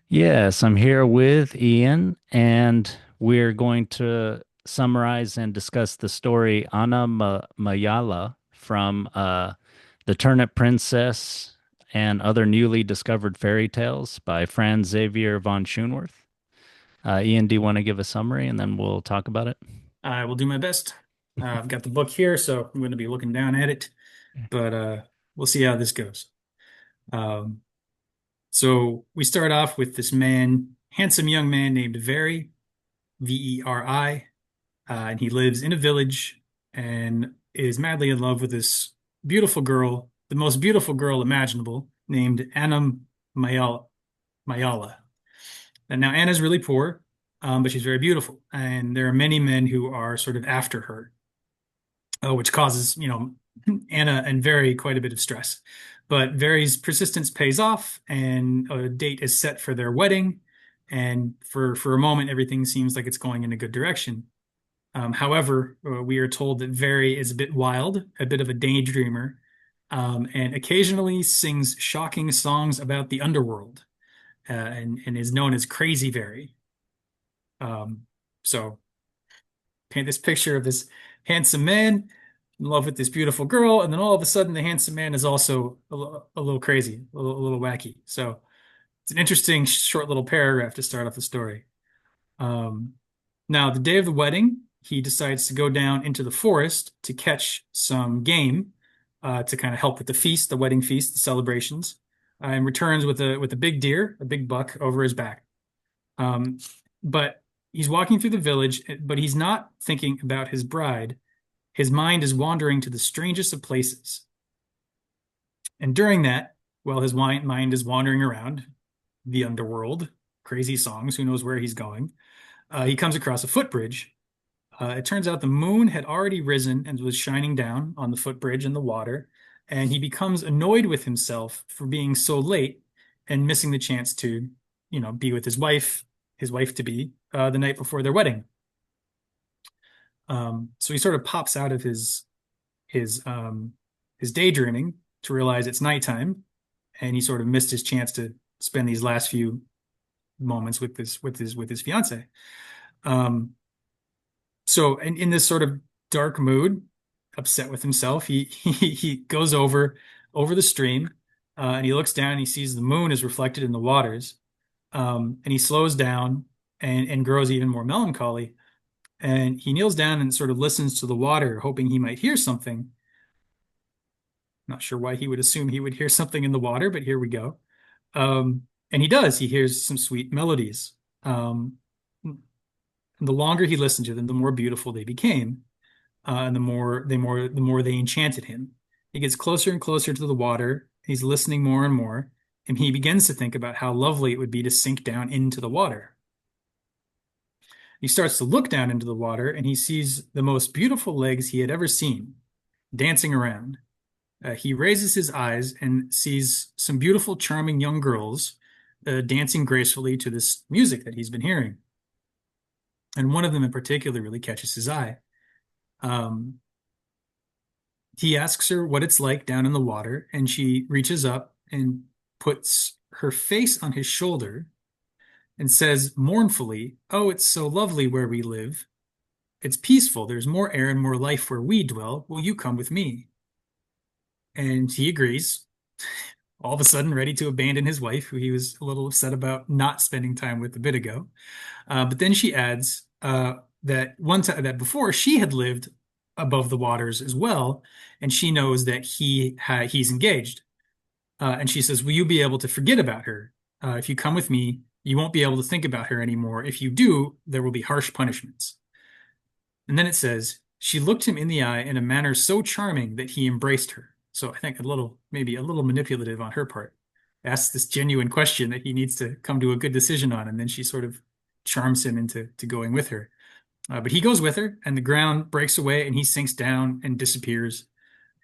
Yes, I'm here with Ian, and we're going to summarize and discuss the story Mayala from The Turnip Princess and Other Newly Discovered Fairy Tales by Franz Xavier von Schonwerth. Ian, do you want to give a summary and then we'll talk about it? I will do my best. I've got the book here, so I'm going to be looking down at it, but we'll see how this goes. Um, so we start off with this man, handsome young man named Veri, Veri, and he lives in a village and is madly in love with this beautiful girl, the most beautiful girl imaginable, named Anna Mayala. Mayala. And now Anna's really poor, but she's very beautiful, and there are many men who are sort of after her. Which causes, Anna and Very quite a bit of stress. But Very's persistence pays off, and a date is set for their wedding. And for a moment, everything seems like it's going in a good direction. However, we are told that Very is a bit wild, a bit of a daydreamer, and occasionally sings shocking songs about the underworld, and is known as Crazy Very. Um, so paint this picture of this handsome man in love with this beautiful girl, and then all of a sudden the handsome man is also a little crazy, a little wacky. So it's an interesting short little paragraph to start off the story. Um, Now, the day of the wedding, he decides to go down into the forest to catch some game to kind of help with the feast, the wedding feast, the celebrations, and returns with a big deer, a big buck over his back. Um, but he's walking through the village, but he's not thinking about his bride. His mind is wandering to the strangest of places. And during that, while his mind is wandering around the underworld, crazy songs, who knows where he's going, he comes across a footbridge. It turns out the moon had already risen and was shining down on the footbridge in the water, and he becomes annoyed with himself for being so late and missing the chance to, be with his wife to be, the night before their wedding. So he sort of pops out of his um, his daydreaming to realize it's nighttime, and he sort of missed his chance to spend these last few moments with his fiance. Um, so in this sort of dark mood, upset with himself, he goes over the stream, and he looks down and he sees the moon is reflected in the waters, and he slows down and grows even more melancholy. And he kneels down and sort of listens to the water, hoping he might hear something. Not sure why he would assume he would hear something in the water, but here we go. And he does. He hears some sweet melodies. And the longer he listened to them, the more beautiful they became, and the more they enchanted him. He gets closer and closer to the water. He's listening more and more, and he begins to think about how lovely it would be to sink down into the water. He starts to look down into the water, and he sees the most beautiful legs he had ever seen dancing around. He raises his eyes and sees some beautiful, charming young girls dancing gracefully to this music that he's been hearing. And one of them in particular really catches his eye. Um, he asks her what it's like down in the water, and she reaches up and puts her face on his shoulder and says mournfully, "Oh, it's so lovely where we live. It's peaceful. There's more air and more life where we dwell. Will you come with me?" And he agrees, all of a sudden ready to abandon his wife, who he was a little upset about not spending time with a bit ago. But then she adds that one time that before she had lived above the waters as well, and she knows that he's engaged. And she says, "Will you be able to forget about her? If you come with me, you won't be able to think about her anymore. If you do, there will be harsh punishments." And then it says, "She looked him in the eye in a manner so charming that he embraced her." So I think maybe a little manipulative on her part. Asks this genuine question that he needs to come to a good decision on, and then she sort of charms him into going with her. But he goes with her, and the ground breaks away, and he sinks down and disappears.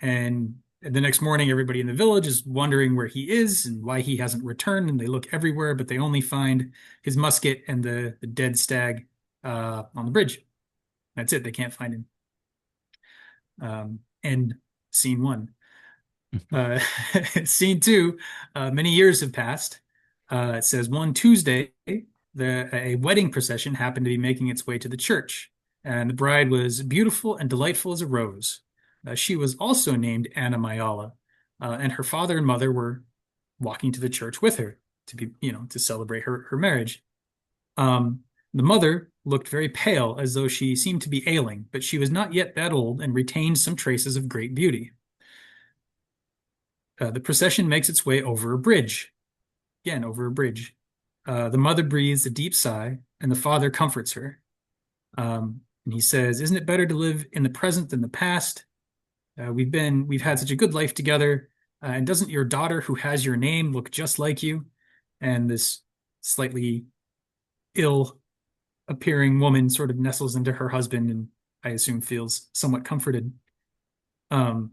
And the next morning, everybody in the village is wondering where he is and why he hasn't returned, and they look everywhere, but they only find his musket and the dead stag on the bridge. That's it. They can't find him. And scene one. Uh, Scene two, many years have passed. It says one Tuesday, a wedding procession happened to be making its way to the church, and the bride was beautiful and delightful as a rose. She was also named Anna Mayala, and her father and mother were walking to the church with her to celebrate her marriage. Um, the mother looked very pale, as though she seemed to be ailing, but she was not yet that old and retained some traces of great beauty. The procession makes its way over a bridge. Again, over a bridge. The mother breathes a deep sigh, and the father comforts her. And he says, "Isn't it better to live in the present than the past? We've had such a good life together. And doesn't your daughter, who has your name, look just like you?" And this slightly ill appearing woman sort of nestles into her husband and I assume feels somewhat comforted. Um,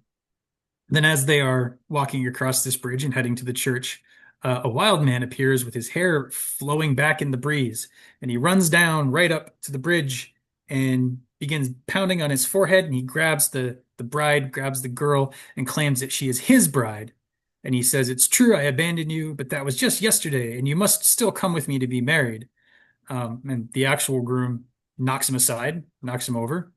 then, as they are walking across this bridge and heading to the church, a wild man appears with his hair flowing back in the breeze, and he runs down right up to the bridge and begins pounding on his forehead. And he grabs the bride, grabs the girl, and claims that she is his bride. And he says, "It's true, I abandoned you, but that was just yesterday, and you must still come with me to be married." And the actual groom knocks him aside, knocks him over.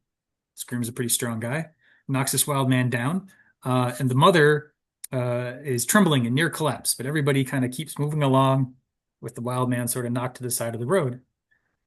This groom's a pretty strong guy, knocks this wild man down. And the mother is trembling in near collapse, but everybody kind of keeps moving along with the wild man sort of knocked to the side of the road.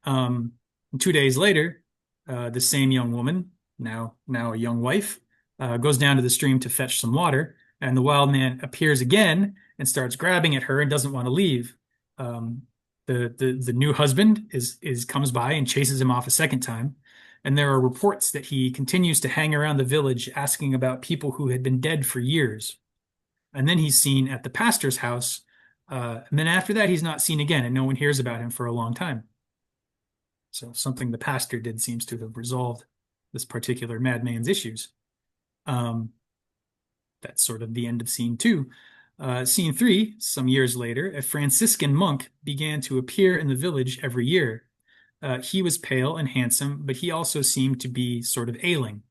Um, 2 days later, the same young woman, now a young wife, goes down to the stream to fetch some water, and the wild man appears again and starts grabbing at her and doesn't want to leave. Um, the new husband is comes by and chases him off a second time, and there are reports that he continues to hang around the village asking about people who had been dead for years. And then he's seen at the pastor's house, and then after that he's not seen again, and no one hears about him for a long time. So something the pastor did seems to have resolved this particular madman's issues. Um, that's sort of the end of scene two. Scene three, some years later, a Franciscan monk began to appear in the village every year. He was pale and handsome, but he also seemed to be sort of ailing.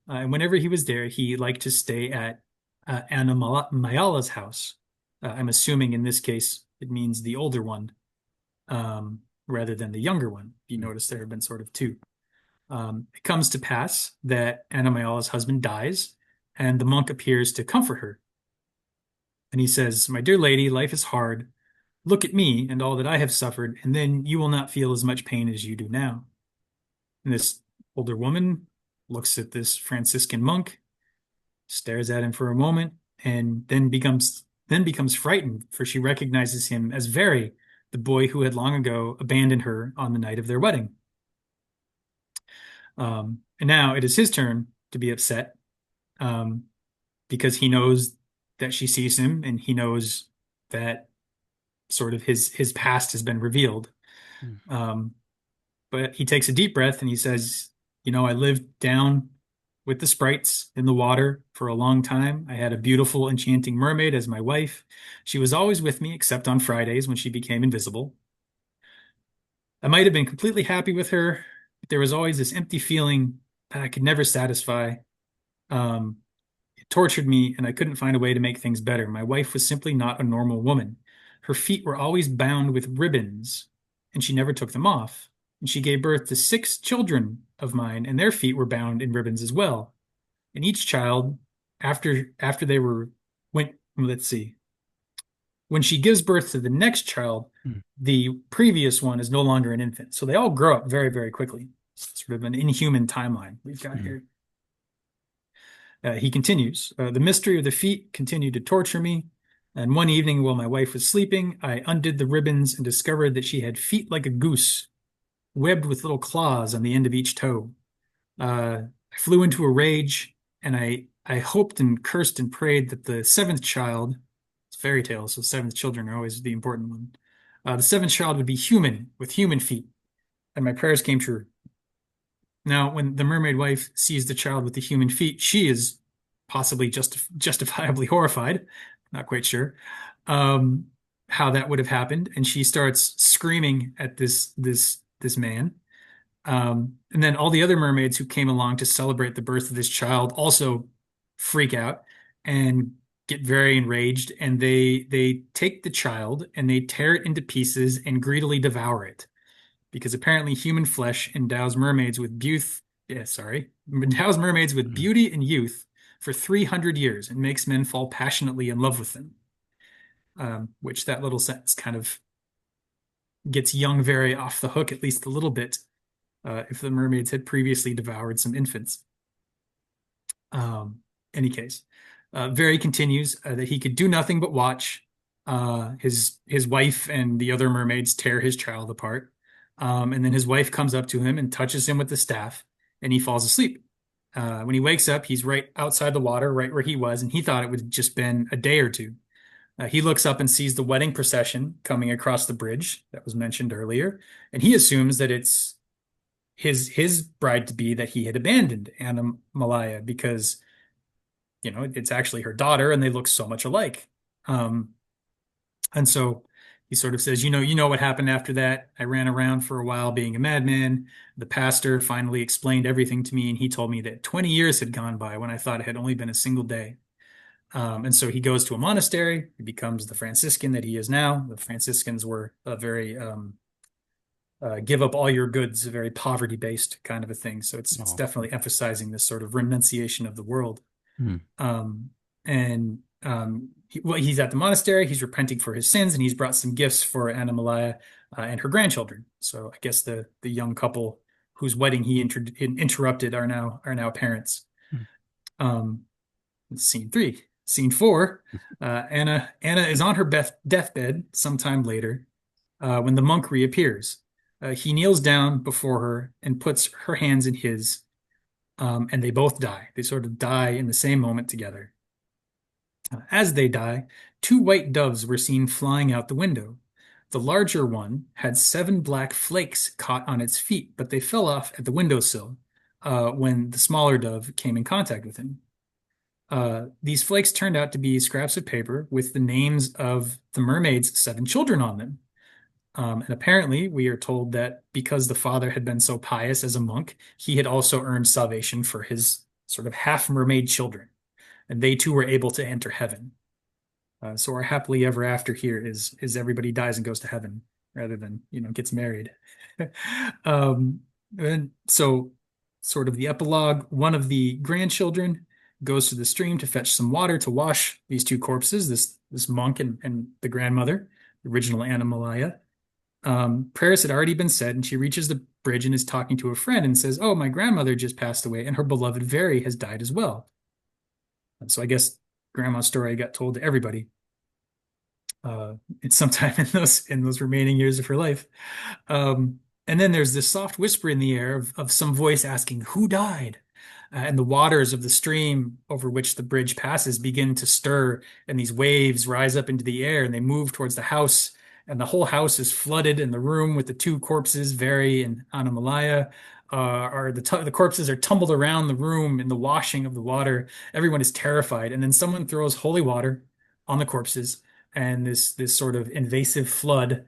And whenever he was there, he liked to stay at Anna Mayala's house. I'm assuming in this case it means the older one, rather than the younger one. If you notice, there have been sort of two. It comes to pass that Anna Mayala's husband dies, and the monk appears to comfort her. And he says, "My dear lady, life is hard. Look at me and all that I have suffered, and then you will not feel as much pain as you do now." And this older woman looks at this Franciscan monk, stares at him for a moment, and then becomes frightened, for she recognizes him as Veri, the boy who had long ago abandoned her on the night of their wedding. And now it is his turn to be upset, um, because he knows that she sees him, and he knows that sort of his past has been revealed. Mm. Um, but he takes a deep breath and he says, "I lived down with the sprites in the water for a long time. I had a beautiful, enchanting mermaid as my wife. She was always with me, except on Fridays when she became invisible. I might have been completely happy with her, but there was always this empty feeling that I could never satisfy. Um, it tortured me, and I couldn't find a way to make things better. My wife was simply not a normal woman. Her feet were always bound with ribbons, and she never took them off. And she gave birth to 6 children of mine, and their feet were bound in ribbons as well. And each child, after they were went, let's see, when she gives birth to the next child, Mm. the previous one is no longer an infant. So they all grow up very, very quickly. It's sort of an inhuman timeline we've got Mm. here. He continues, "The mystery of the feet continued to torture me. And one evening while my wife was sleeping, I undid the ribbons and discovered that she had feet like a goose, webbed with little claws on the end of each toe. I flew into a rage, and I hoped and cursed and prayed that the seventh child, it's fairy tales, so seventh children are always the important one. The seventh child would be human with human feet, and my prayers came true. Now, when the mermaid wife sees the child with the human feet, she is possibly justifiably horrified. Not quite sure how that would have happened, and she starts screaming at this man. And then all the other mermaids who came along to celebrate the birth of this child also freak out and get very enraged, and they take the child and they tear it into pieces and greedily devour it because apparently human flesh endows mermaids with endows mermaids with Mm. beauty and youth for 300 years and makes men fall passionately in love with them. Which that little sentence kind of gets young Very off the hook at least a little bit, if the mermaids had previously devoured some infants. Um, Any case, Very continues that he could do nothing but watch his wife and the other mermaids tear his child apart. And then his wife comes up to him and touches him with the staff, and he falls asleep. When he wakes up, he's right outside the water, right where he was, and he thought it would have just been a day or two. He looks up and sees the wedding procession coming across the bridge that was mentioned earlier, and he assumes that it's his bride to be that he had abandoned, Anna Malaya, because it's actually her daughter, and they look so much alike. Um, and so he sort of says, you know what happened after that. I ran around for a while being a madman. The pastor finally explained everything to me, and he told me that 20 years had gone by when I thought it had only been a single day. And so he goes to a monastery. He becomes the Franciscan that he is now. The Franciscans were a very give up all your goods, a very poverty-based kind of a thing. So it's Oh. definitely emphasizing this sort of renunciation of the world. Mm. Um, and he's at the monastery. He's repenting for his sins, and he's brought some gifts for Anna Malaya and her grandchildren. So I guess the young couple whose wedding he interrupted are now parents. Mm. Um, Scene three. Scene four. Anna is on her deathbed sometime later when the monk reappears. He kneels down before her and puts her hands in his, and they both die. They sort of die in the same moment together. As they die, two white doves were seen flying out the window. The larger one had 7 black flakes caught on its feet, but they fell off at the windowsill when the smaller dove came in contact with him. These flakes turned out to be scraps of paper with the names of the mermaid's 7 children on them. And apparently, we are told that because the father had been so pious as a monk, he had also earned salvation for his sort of half mermaid children, and they too were able to enter heaven. So our happily ever after here is everybody dies and goes to heaven rather than gets married. um, and so, sort of the epilogue: one of the grandchildren goes to the stream to fetch some water to wash these two corpses, this monk and the grandmother, the original Anna Malaya. Prayers had already been said, and she reaches the bridge and is talking to a friend and says, "Oh, my grandmother just passed away, and her beloved Very has died as well." And so I guess grandma's story got told to everybody it's sometime in those remaining years of her life. And then there's this soft whisper in the air of some voice asking, "Who died?" And the waters of the stream over which the bridge passes begin to stir, and these waves rise up into the air and they move towards the house. And the whole house is flooded, and the room with the two corpses, Very and Anamalaya, the corpses are tumbled around the room in the washing of the water. Everyone is terrified, and then someone throws holy water on the corpses, and this sort of invasive flood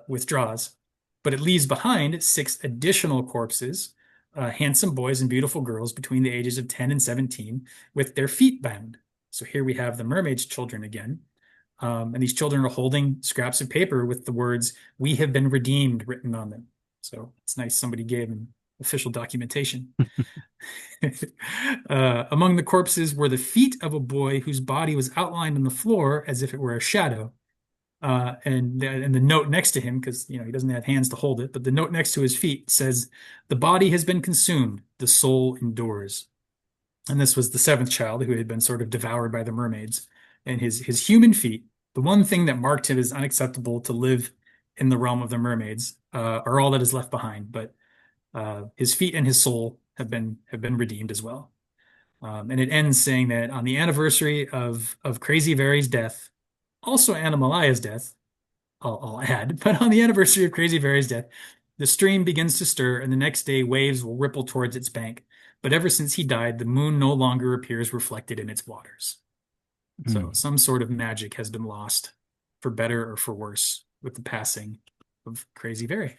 withdraws. But it leaves behind 6 additional corpses, handsome boys and beautiful girls between the ages of 10 and 17 with their feet bound. So here we have the mermaid's children again. And these children are holding scraps of paper with the words, "We have been redeemed," written on them. So it's nice somebody gave them official documentation. Among the corpses were the feet of a boy whose body was outlined on the floor as if it were a shadow. And the note next to him, because he doesn't have hands to hold it, but the note next to his feet says, "The body has been consumed, the soul endures." And this was the 7th child who had been sort of devoured by the mermaids. And his human feet, the one thing that marked him as unacceptable to live in the realm of the mermaids, are all that is left behind. But his feet and his soul have been redeemed as well. And it ends saying that on the anniversary of Crazy Very's death, also Animalaya's death, I'll add, but on the anniversary of Crazy Very's death, the stream begins to stir, and the next day waves will ripple towards its bank. But ever since he died, the moon no longer appears reflected in its waters. So Mm. some sort of magic has been lost, for better or for worse, with the passing of Crazy Very.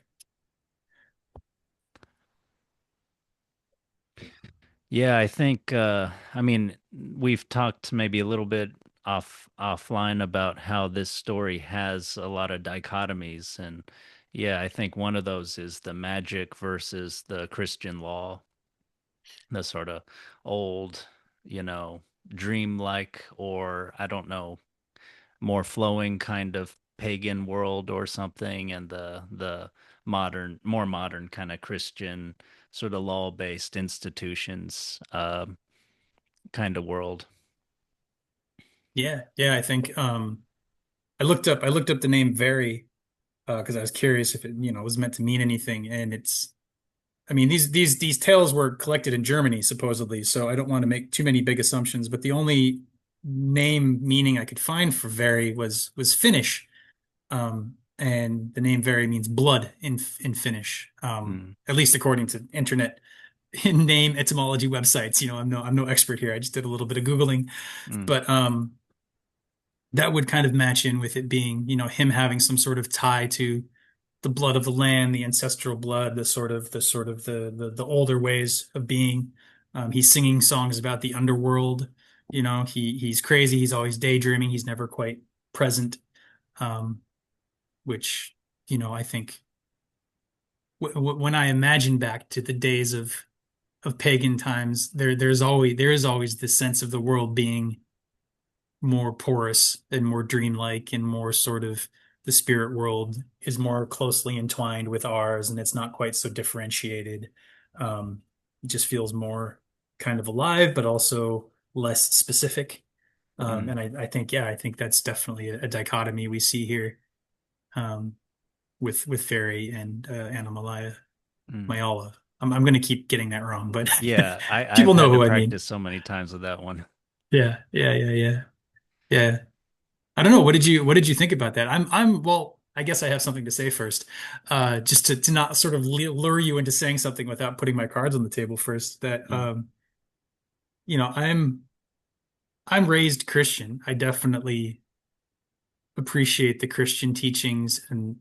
Yeah, I think I mean we've talked maybe a little bit offline about how this story has a lot of dichotomies, and yeah, I think one of those is the magic versus the Christian law, the sort of old, you know, dreamlike, or I don't know, more flowing kind of pagan world or something, and the modern, more modern kind of Christian sort of law-based institutions kind of world. Yeah, yeah, I think I looked up the name Veri because I was curious if it, was meant to mean anything. And it's, I mean, these tales were collected in Germany supposedly, so I don't want to make too many big assumptions, but the only name meaning I could find for Veri was Finnish. And the name Veri means blood in Finnish. Mm, At least according to internet name etymology websites. I'm no expert here. I just did a little bit of Googling, mm, but that would kind of match in with it being, him having some sort of tie to the blood of the land, the ancestral blood, the older ways of being. He's singing songs about the underworld. He's crazy. He's always daydreaming. He's never quite present. Um, which, I think when I imagine back to the days of pagan times, there is always this sense of the world being more porous and more dreamlike and more sort of the spirit world is more closely entwined with ours and it's not quite so differentiated. It just feels more kind of alive, but also less specific. mm, And I think, yeah, I think that's definitely a dichotomy we see here um, with Fairy and Anna mm. Mayala. I'm going to keep getting that wrong, but Yeah, people I've know had to who I mean. practice so many times with that one. Yeah, yeah, yeah, yeah, yeah. I don't know. What did you think about that? Well, I guess I have something to say first. Just to not sort of lure you into saying something without putting my cards on the table first. That Mm, you know, I'm raised Christian. I definitely appreciate the Christian teachings and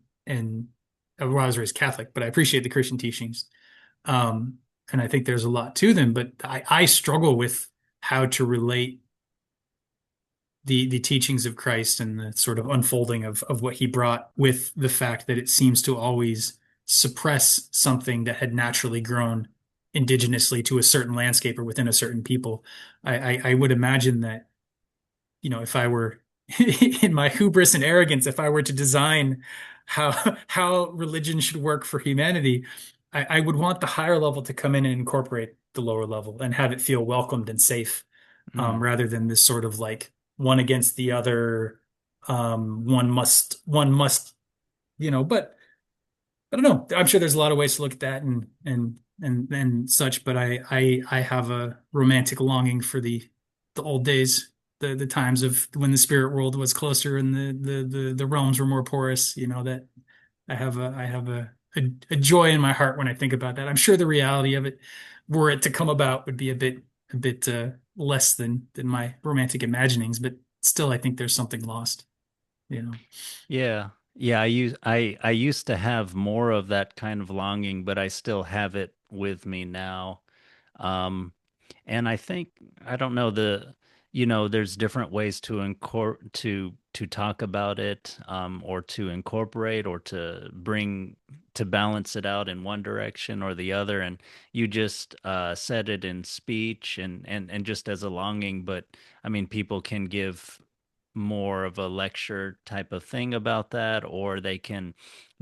well, I was raised Catholic, but I appreciate the Christian teachings. Um, and I think there's a lot to them, but I struggle with how to relate the teachings of Christ and the sort of unfolding of what he brought with the fact that it seems to always suppress something that had naturally grown indigenously to a certain landscape or within a certain people. I would imagine that, if I were in my hubris and arrogance, if I were to design how religion should work for humanity, I would want the higher level to come in and incorporate the lower level and have it feel welcomed and safe, mm. rather than this sort of like one against the other. One must, but I don't know. I'm sure there's a lot of ways to look at that and such, but I have a romantic longing for the old days, the times of when the spirit world was closer and the realms were more porous, that I have a joy in my heart when I think about that. I'm sure the reality of it, were it to come about, would be a bit less than my romantic imaginings, but still I think there's something lost. Yeah. Yeah, I used to have more of that kind of longing, but I still have it with me now. Um, and I think I don't know there's different ways to to talk about it, or to incorporate or to bring to balance it out in one direction or the other. And you just said it in speech and just as a longing, but I mean people can give more of a lecture type of thing about that, or they can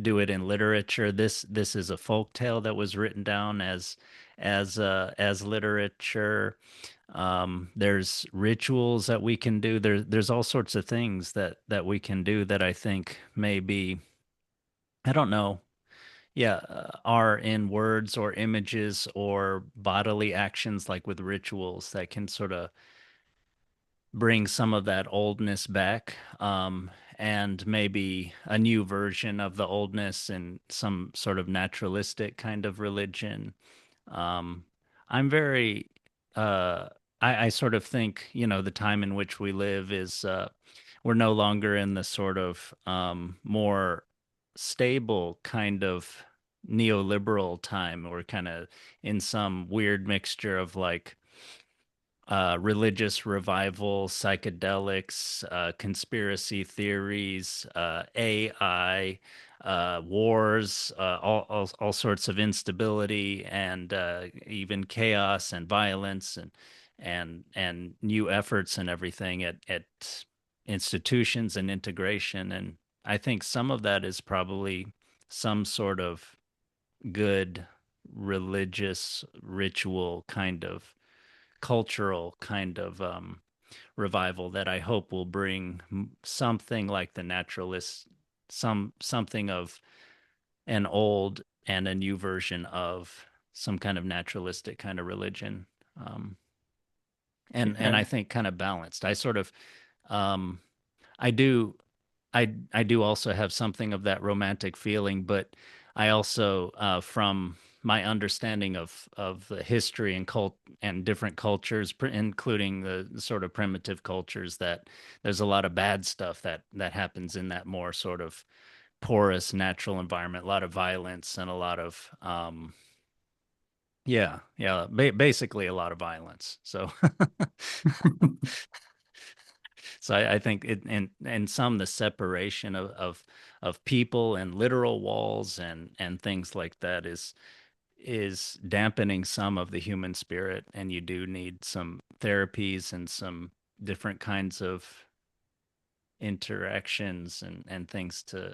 do it in literature. This is a folk tale that was written down as literature. There's rituals that we can do. There's all sorts of things that we can do that I think maybe I don't know. Yeah, are in words or images or bodily actions like with rituals that can sort of bring some of that oldness back, and maybe a new version of the oldness and some sort of naturalistic kind of religion. Um, I'm very, uh, I sort of think, the time in which we live is, we're no longer in the sort of more stable kind of neoliberal time. We're kind of in some weird mixture of like, religious revival, psychedelics, conspiracy theories, AI, wars, all sorts of instability, and even chaos and violence, and new efforts and everything at institutions and integration. And I think some of that is probably some sort of good religious ritual kind of cultural kind of revival that I hope will bring something like the naturalists, something of an old and a new version of some kind of naturalistic kind of religion. Um, and I Yeah. think kind of balanced. I sort of um, I do I do also have something of that romantic feeling, but I also, from my understanding of the history and cult and different cultures, including the sort of primitive cultures, that there's a lot of bad stuff that happens in that more sort of porous natural environment, a lot of violence and a lot of yeah, basically a lot of violence. So So I think it and some the separation of people and literal walls and things like that is dampening some of the human spirit, and you do need some therapies and some different kinds of interactions and things to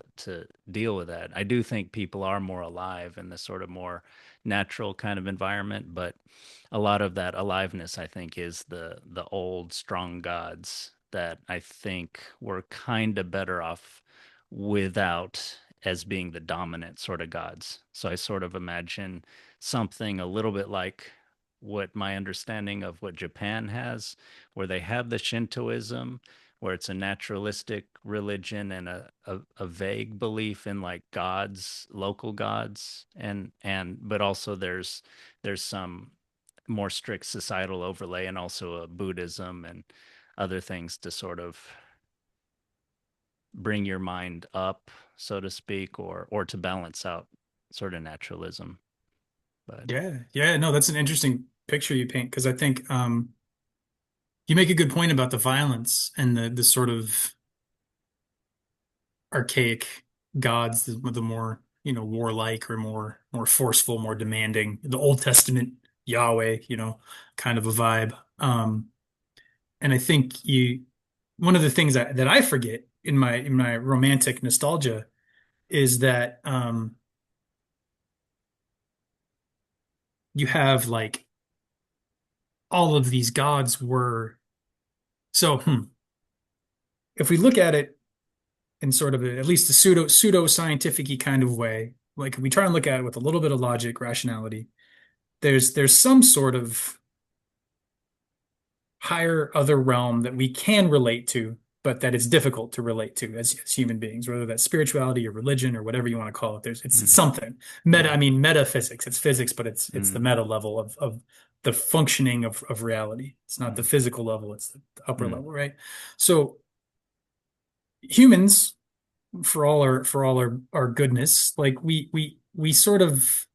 deal with that. I do think people are more alive in the sort of more natural kind of environment, but a lot of that aliveness I think is the old strong gods that I think were kind of better off without as being the dominant sort of gods. So I sort of imagine something a little bit like what my understanding of what Japan has, where they have the Shintoism, where it's a naturalistic religion and a vague belief in like gods, local gods, and but also there's some more strict societal overlay and also a Buddhism and other things to sort of bring your mind up, so to speak, or to balance out sort of naturalism. But Yeah. Yeah. No, that's an interesting picture you paint because I think you make a good point about the violence and the sort of archaic gods, the more, warlike or more forceful, more demanding, the Old Testament Yahweh, kind of a vibe. And I think one of the things that I forget in my romantic nostalgia is that you have like all of these gods were so if we look at it in sort of at least a pseudo scientific kind of way, like if we try and look at it with a little bit of logic, rationality, there's some sort of higher other realm that we can relate to, but that it's difficult to relate to as human beings, whether that's spirituality or religion or whatever you want to call it. It's mm, something meta. I mm, mean, metaphysics. It's physics, but it's the mm, meta level of the functioning of reality. It's not the mm, physical level. It's the upper mm, level, right? So humans, for all our goodness, like we sort of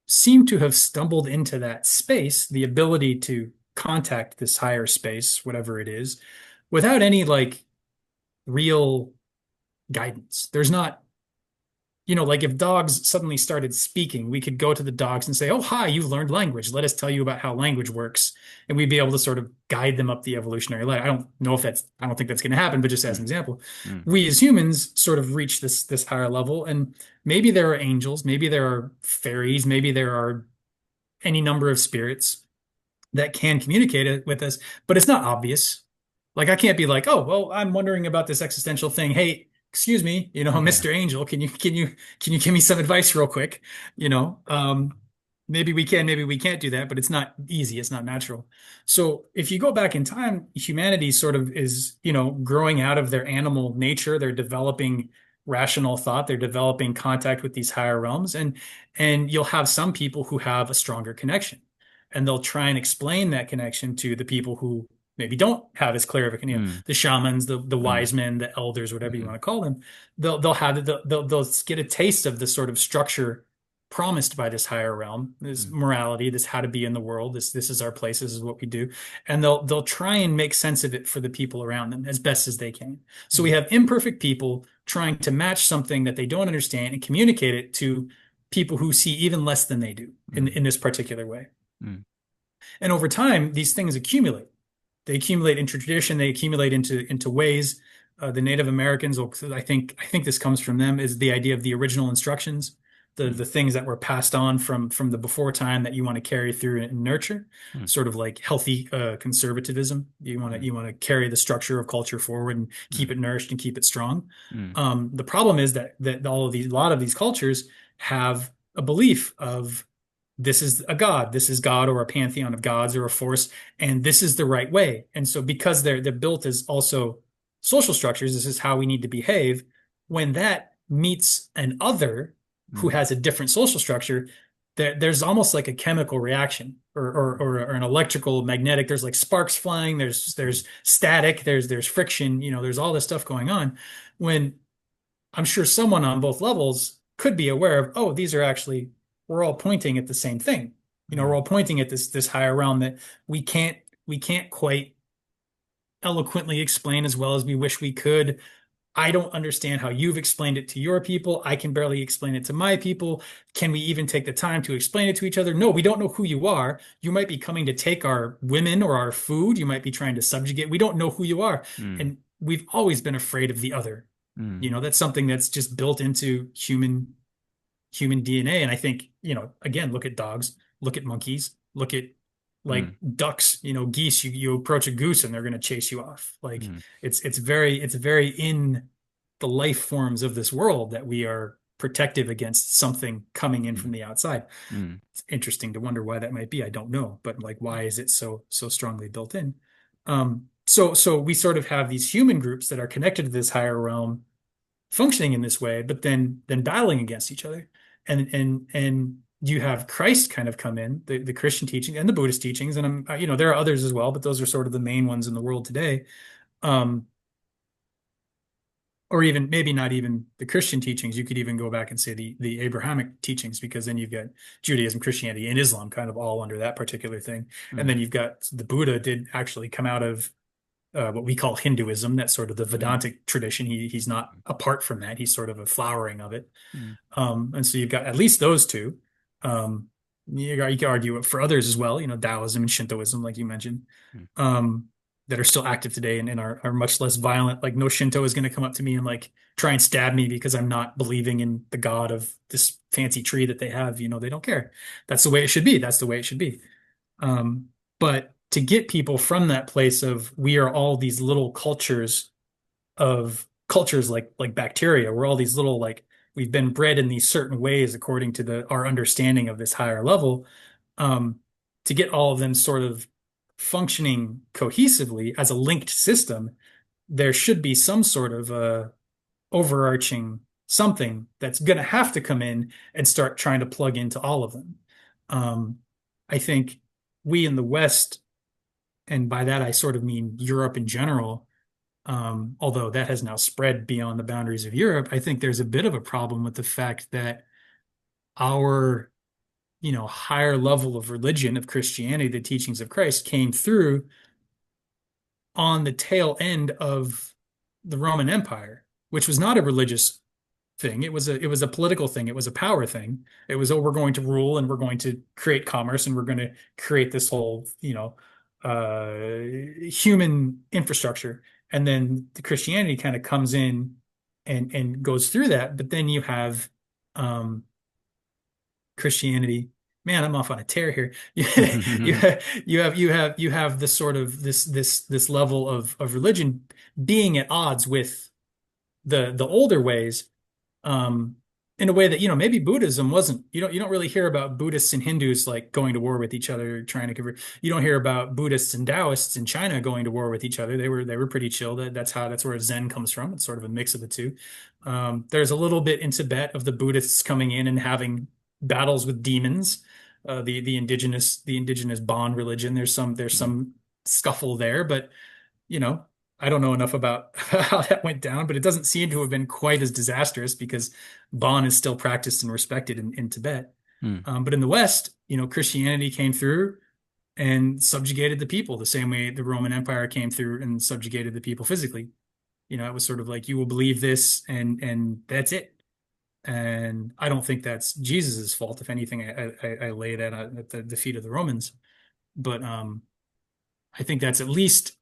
seem to have stumbled into that space, the ability to contact this higher space, whatever it is, without any like real guidance. There's not, like if dogs suddenly started speaking, we could go to the dogs and say, "Oh, hi, you've learned language. Let us tell you about how language works." And we'd be able to sort of guide them up the evolutionary ladder. I don't think that's going to happen, but just as an mm, example, mm, we as humans sort of reach this higher level. And maybe there are angels, maybe there are fairies, maybe there are any number of spirits that can communicate it with us, but it's not obvious. Like I can't be like, oh, well, I'm wondering about this existential thing. Hey, excuse me, yeah. Mr. Angel, can you give me some advice real quick? You know, maybe we can, maybe we can't do that, but it's not easy. It's not natural. So if you go back in time, humanity sort of is, growing out of their animal nature. They're developing rational thought. They're developing contact with these higher realms, and you'll have some people who have a stronger connection and they'll try and explain that connection to the people who maybe don't have as clear of a Mm, the shamans, the mm, wise men, the elders, whatever you mhm, want to call them. They'll get a taste of the sort of structure promised by this higher realm, this mm, morality, this how to be in the world, this is our place, this is what we do, and they'll try and make sense of it for the people around them as best as they can. So we mm, have imperfect people trying to match something that they don't understand and communicate it to people who see even less than they do mm, in this particular way. mm, And over time, these things accumulate. They accumulate into tradition. They accumulate into ways. The Native Americans, I think this comes from them, is the idea of the original instructions, mm, the things that were passed on from the before time that you want to carry through and nurture, mm, sort of like healthy conservatism. mm, You want to carry the structure of culture forward and keep mm, it nourished and keep it strong. mm, The problem is that a lot of these cultures have a belief of this is a god, this is God or a pantheon of gods or a force, and this is the right way. And so because they're built as also social structures, this is how we need to behave. When that meets an other who mm, has a different social structure, there's almost like a chemical reaction or an electrical magnetic. There's like sparks flying, mm, there's static, there's friction, there's all this stuff going on. When I'm sure someone on both levels could be aware of, oh, these are actually, we're all pointing at the same thing. We're mm, all pointing at this higher realm that we can't we can't quite eloquently explain as well as we wish we could. I don't understand how you've explained it to your people. I can barely explain it to my people. Can we even take the time to explain it to each other? No, we don't know who you are. You might be coming to take our women or our food. You might be trying to subjugate. We don't know who you are. mm, And we've always been afraid of the other. mm, That's something that's just built into human DNA. And I think, again, look at dogs, look at monkeys, look at like mm, ducks, geese. You approach a goose and they're going to chase you off. Like mm, it's very in the life forms of this world that we are protective against something coming in from mm, the outside. mm, It's interesting to wonder why that might be. I don't know, but like why is it so strongly built in? So we sort of have these human groups that are connected to this higher realm functioning in this way, but then battling against each other. And you have Christ kind of come in, the Christian teaching and the Buddhist teachings, and there are others as well, but those are sort of the main ones in the world today. Um, or even maybe not even the Christian teachings. You could even go back and say the Abrahamic teachings, because then you've got Judaism, Christianity, and Islam kind of all under that particular thing. And mm, then you've got the Buddha did actually come out of what we call Hinduism. That's sort of the mm, Vedantic tradition. He's not apart from that. He's sort of a flowering of it. mm, And so you've got at least those two. Um, you can argue it for others as well, Taoism and Shintoism, like you mentioned, mm, um, that are still active today and are much less violent. Like no Shinto is going to come up to me and like try and stab me because I'm not believing in the god of this fancy tree that they have. They don't care. That's the way it should be. That's the way it should be. Um, but to get people from that place of we are all these little cultures like bacteria. We're all these little like we've been bred in these certain ways according to our understanding of this higher level. Um, to get all of them sort of functioning cohesively as a linked system, there should be some sort of overarching something that's going to have to come in and start trying to plug into all of them. Um, I think we in the West, and by that I sort of mean Europe in general, although that has now spread beyond the boundaries of Europe, I think there's a bit of a problem with the fact that our, higher level of religion, of Christianity, the teachings of Christ came through on the tail end of the Roman Empire, which was not a religious thing. It was a political thing. It was a power thing. It was, oh, we're going to rule and we're going to create commerce and we're going to create this whole, human infrastructure. And then the Christianity kind of comes in and goes through that. But then you have um, Christianity. Man, I'm off on a tear here. You mm, you have this sort of this level of religion being at odds with the older ways, um, in a way that, maybe Buddhism wasn't. You don't really hear about Buddhists and Hindus like going to war with each other, trying to convert. You don't hear about Buddhists and Taoists in China going to war with each other. They were pretty chill. That's where Zen comes from. It's sort of a mix of the two. There's a little bit in Tibet of the Buddhists coming in and having battles with demons. The indigenous Bon religion. There's some scuffle there, but you know, I don't know enough about how that went down, but it doesn't seem to have been quite as disastrous because Bon is still practiced and respected in Tibet. Hmm. But in the West, Christianity came through and subjugated the people the same way the Roman Empire came through and subjugated the people physically. It was sort of like you will believe this and that's it. And I don't think that's Jesus's fault. If anything, I lay that at the feet of the Romans. But I think that's at least,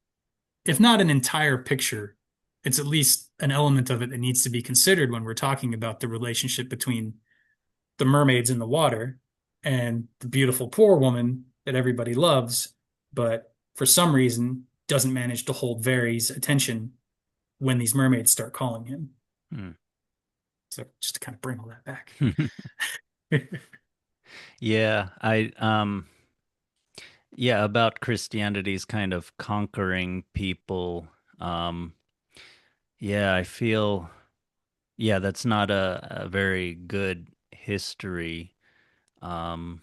if not an entire picture, it's at least an element of it that needs to be considered when we're talking about the relationship between the mermaids in the water and the beautiful poor woman that everybody loves, but for some reason doesn't manage to hold Veri's attention when these mermaids start calling him. Hmm. So just to kind of bring all that back. Yeah, yeah, about Christianity's kind of conquering people. Um, yeah, I feel, yeah, that's not a very good history. Um,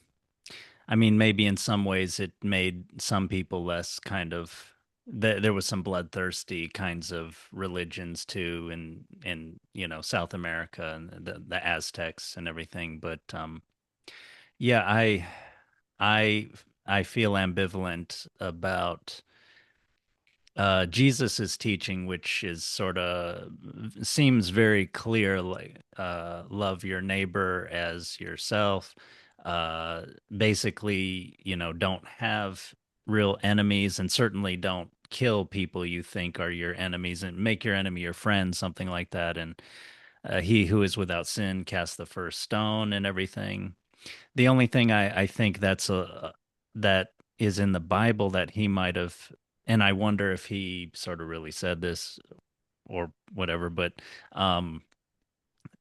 I mean, maybe in some ways it made some people less kind of there was some bloodthirsty kinds of religions too in South America and the Aztecs and everything. But yeah, I I feel ambivalent about Jesus's teaching, which is sort of seems very clear, like love your neighbor as yourself. Uh, Basically, don't have real enemies, and certainly don't kill people you think are your enemies, and make your enemy your friend, something like that. And he who is without sin cast the first stone, and everything. The only thing I think that is in the Bible that he might have, and I wonder if he sort of really said this or whatever, but um,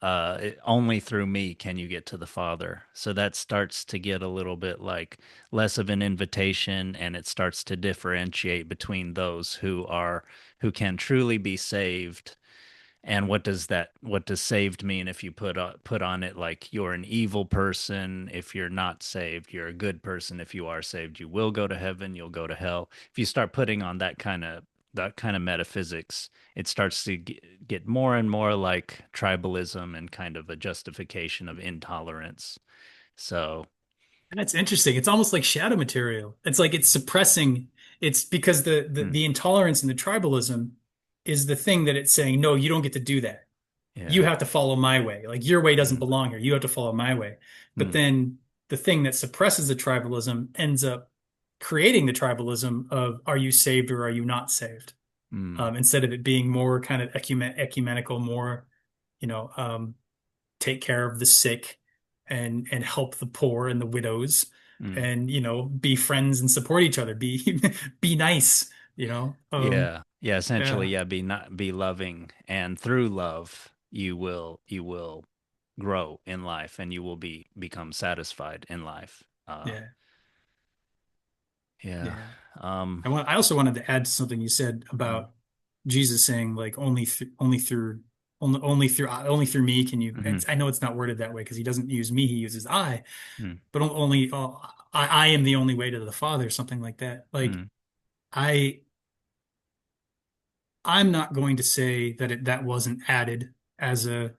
only through me can you get to the Father. So that starts to get a little bit like less of an invitation, and it starts to differentiate between those who can truly be saved. And what does saved mean if you put on it like you're an evil person? If you're not saved, you're a good person. If you are saved, you will go to heaven, you'll go to hell. If you start putting on that kind of metaphysics, it starts to get more and more like tribalism and kind of a justification of intolerance. So, That's interesting. It's almost like shadow material. It's like it's suppressing. It's because hmm, the intolerance and the tribalism is the thing that it's saying, no, you don't get to do that. You yeah. have to follow my way. Like your way doesn't Hmm, belong here. You have to follow my way. But hmm, then the thing that suppresses the tribalism ends up creating the tribalism of are you saved or are you not saved? hmm, Instead of it being more kind of ecumenical, more, you know, take care of the sick and help the poor and the widows hmm. and be friends and support each other, be be nice, Yeah. Yeah, essentially, yeah, yeah, be loving, and through love you will grow in life, and you will become satisfied in life. yeah, Yeah. yeah. Um I also wanted to add to something you said mm, about Jesus saying like only through me can you. mhm, I know it's not worded that way because he doesn't use me, he uses I, mm, but only I am the only way to the Father, something like that. Like mm, I I'm not going to say that that wasn't added as a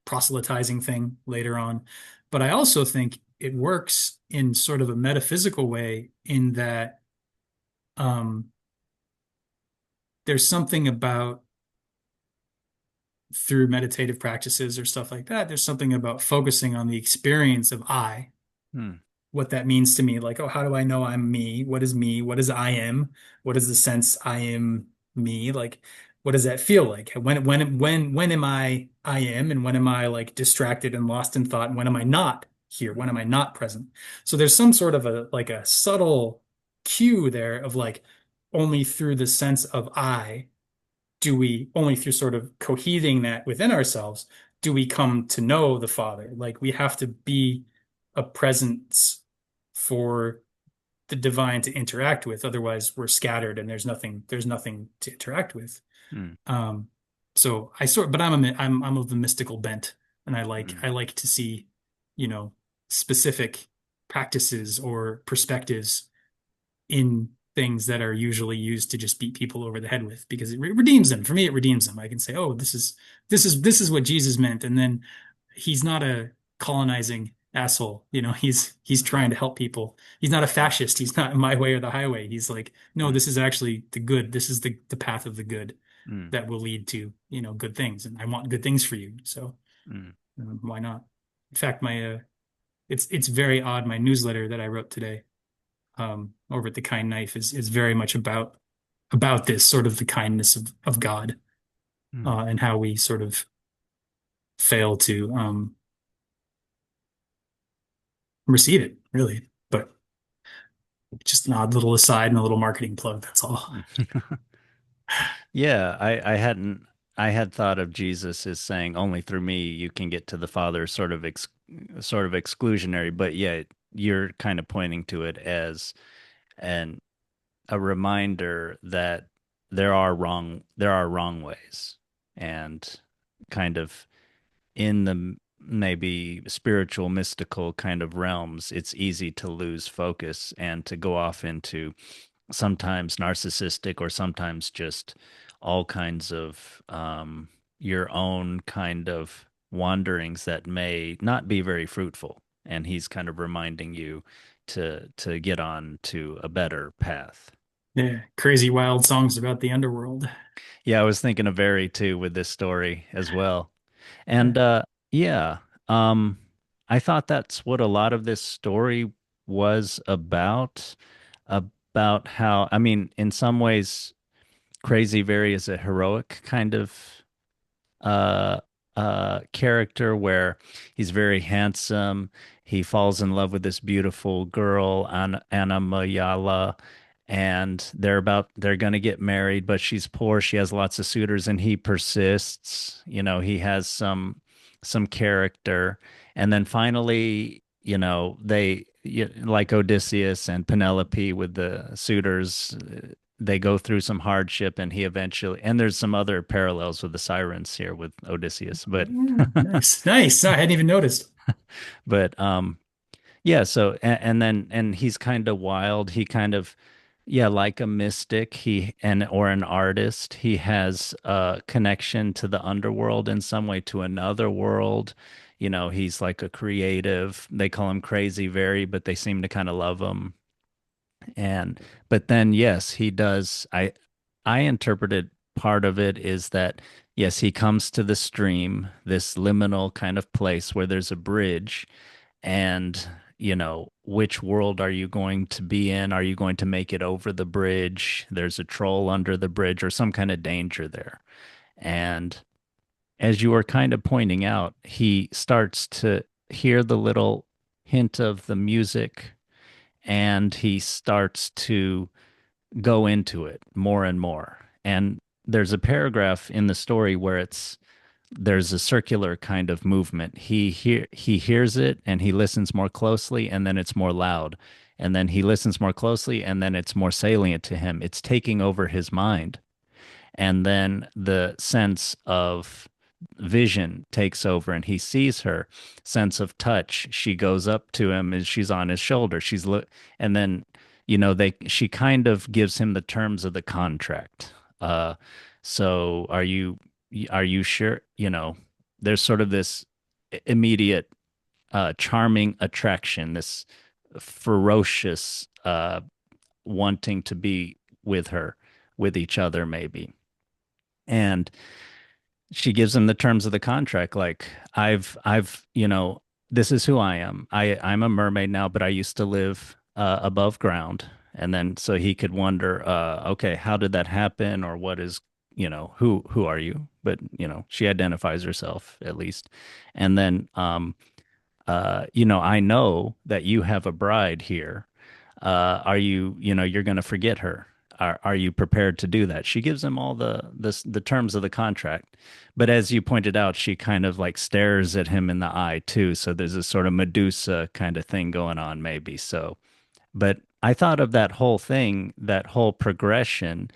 proselytizing thing later on, but I also think it works in sort of a metaphysical way in that um, there's something about through meditative practices or stuff like that, there's something about focusing on the experience of I, mm, what that means to me. Like, oh, how do I know I'm me? What is me? What is I am? What is the sense I am me? Like, what does that feel like? When am I am, and when am I like distracted and lost in thought? And when am I not here? When am I not present? So there's some sort of a subtle cue there of like only through the sense of I do we only through sort of cohesing that within ourselves do we come to know the Father. Like we have to be a presence for the divine to interact with. Otherwise, we're scattered and there's nothing to interact with. mm, Um, but I'm of the mystical bent, and mm, I like to see, you know, specific practices or perspectives in things that are usually used to just beat people over the head with because it redeems them. For me, it redeems them. I can say, oh, this is what Jesus meant, and then he's not a colonizing asshole. He's trying to help people. He's not a fascist. He's not my way or the highway. He's like, no, Mm, this is actually the good. This is the path of the good mm, that will lead to, good things. And I want good things for you. So mm, why not? In fact, my it's very odd. My newsletter that I wrote today, over at the Kind Knife is very much about this sort of the kindness of God, mm. and how we sort of fail to receive it, really. But just an odd little aside and a little marketing plug. That's all. Yeah, I had thought of Jesus as saying only through me you can get to the Father, sort of exclusionary, but yet you're kind of pointing to it as an a reminder that there are wrong ways, and kind of in the maybe spiritual mystical kind of realms, it's easy to lose focus and to go off into sometimes narcissistic or sometimes just all kinds of your own kind of wanderings that may not be very fruitful. And he's kind of reminding you to get on to a better path. Yeah, crazy wild songs about the underworld. Yeah, I was thinking of Veri too with this story as well. Yeah. And yeah, um I thought that's what a lot of this story was about how, I mean, in some ways Crazy Very is a heroic kind of uh character where he's very handsome. He falls in love with this beautiful girl, Anna Mayala, and they're gonna get married, but she's poor. She has lots of suitors, and he persists. He has some character, and then finally, like Odysseus and Penelope with the suitors, they go through some hardship, and he eventually, and there's some other parallels with the sirens here with Odysseus, but Nice, nice. I hadn't even noticed. but yeah, so and he's kind of wild. He kind of, yeah, like a mystic, or an artist. He has a connection to the underworld in some way, to another world. He's like a creative. They call him Crazy Very, but they seem to kind of love him. And but then yes, he does. I interpreted part of it is that yes, he comes to the stream, this liminal kind of place where there's a bridge, and which world are you going to be in? Are you going to make it over the bridge? There's a troll under the bridge or some kind of danger there. And as you were kind of pointing out, he starts to hear the little hint of the music, and he starts to go into it more and more. And there's a paragraph in the story where there's a circular kind of movement. He hears it and he listens more closely, and then it's more loud. And then he listens more closely, and then it's more salient to him. It's taking over his mind. And then the sense of vision takes over, and he sees her. Sense of touch, she goes up to him and she's on his shoulder. And then she kind of gives him the terms of the contract. So are you sure? There's sort of this immediate charming attraction, this ferocious wanting to be with her, with each other maybe. And she gives him the terms of the contract, like, this is who I am. I'm a mermaid now, but I used to live above ground. And then so he could wonder, okay, how did that happen? Or what is, who are you? But she identifies herself at least. And then I know that you have a bride here. Are you, you're going to forget her? Are you prepared to do that? She gives him all the terms of the contract. But as you pointed out, she kind of like stares at him in the eye too. So there's a sort of Medusa kind of thing going on, maybe. So, but I thought of that whole thing, that whole progression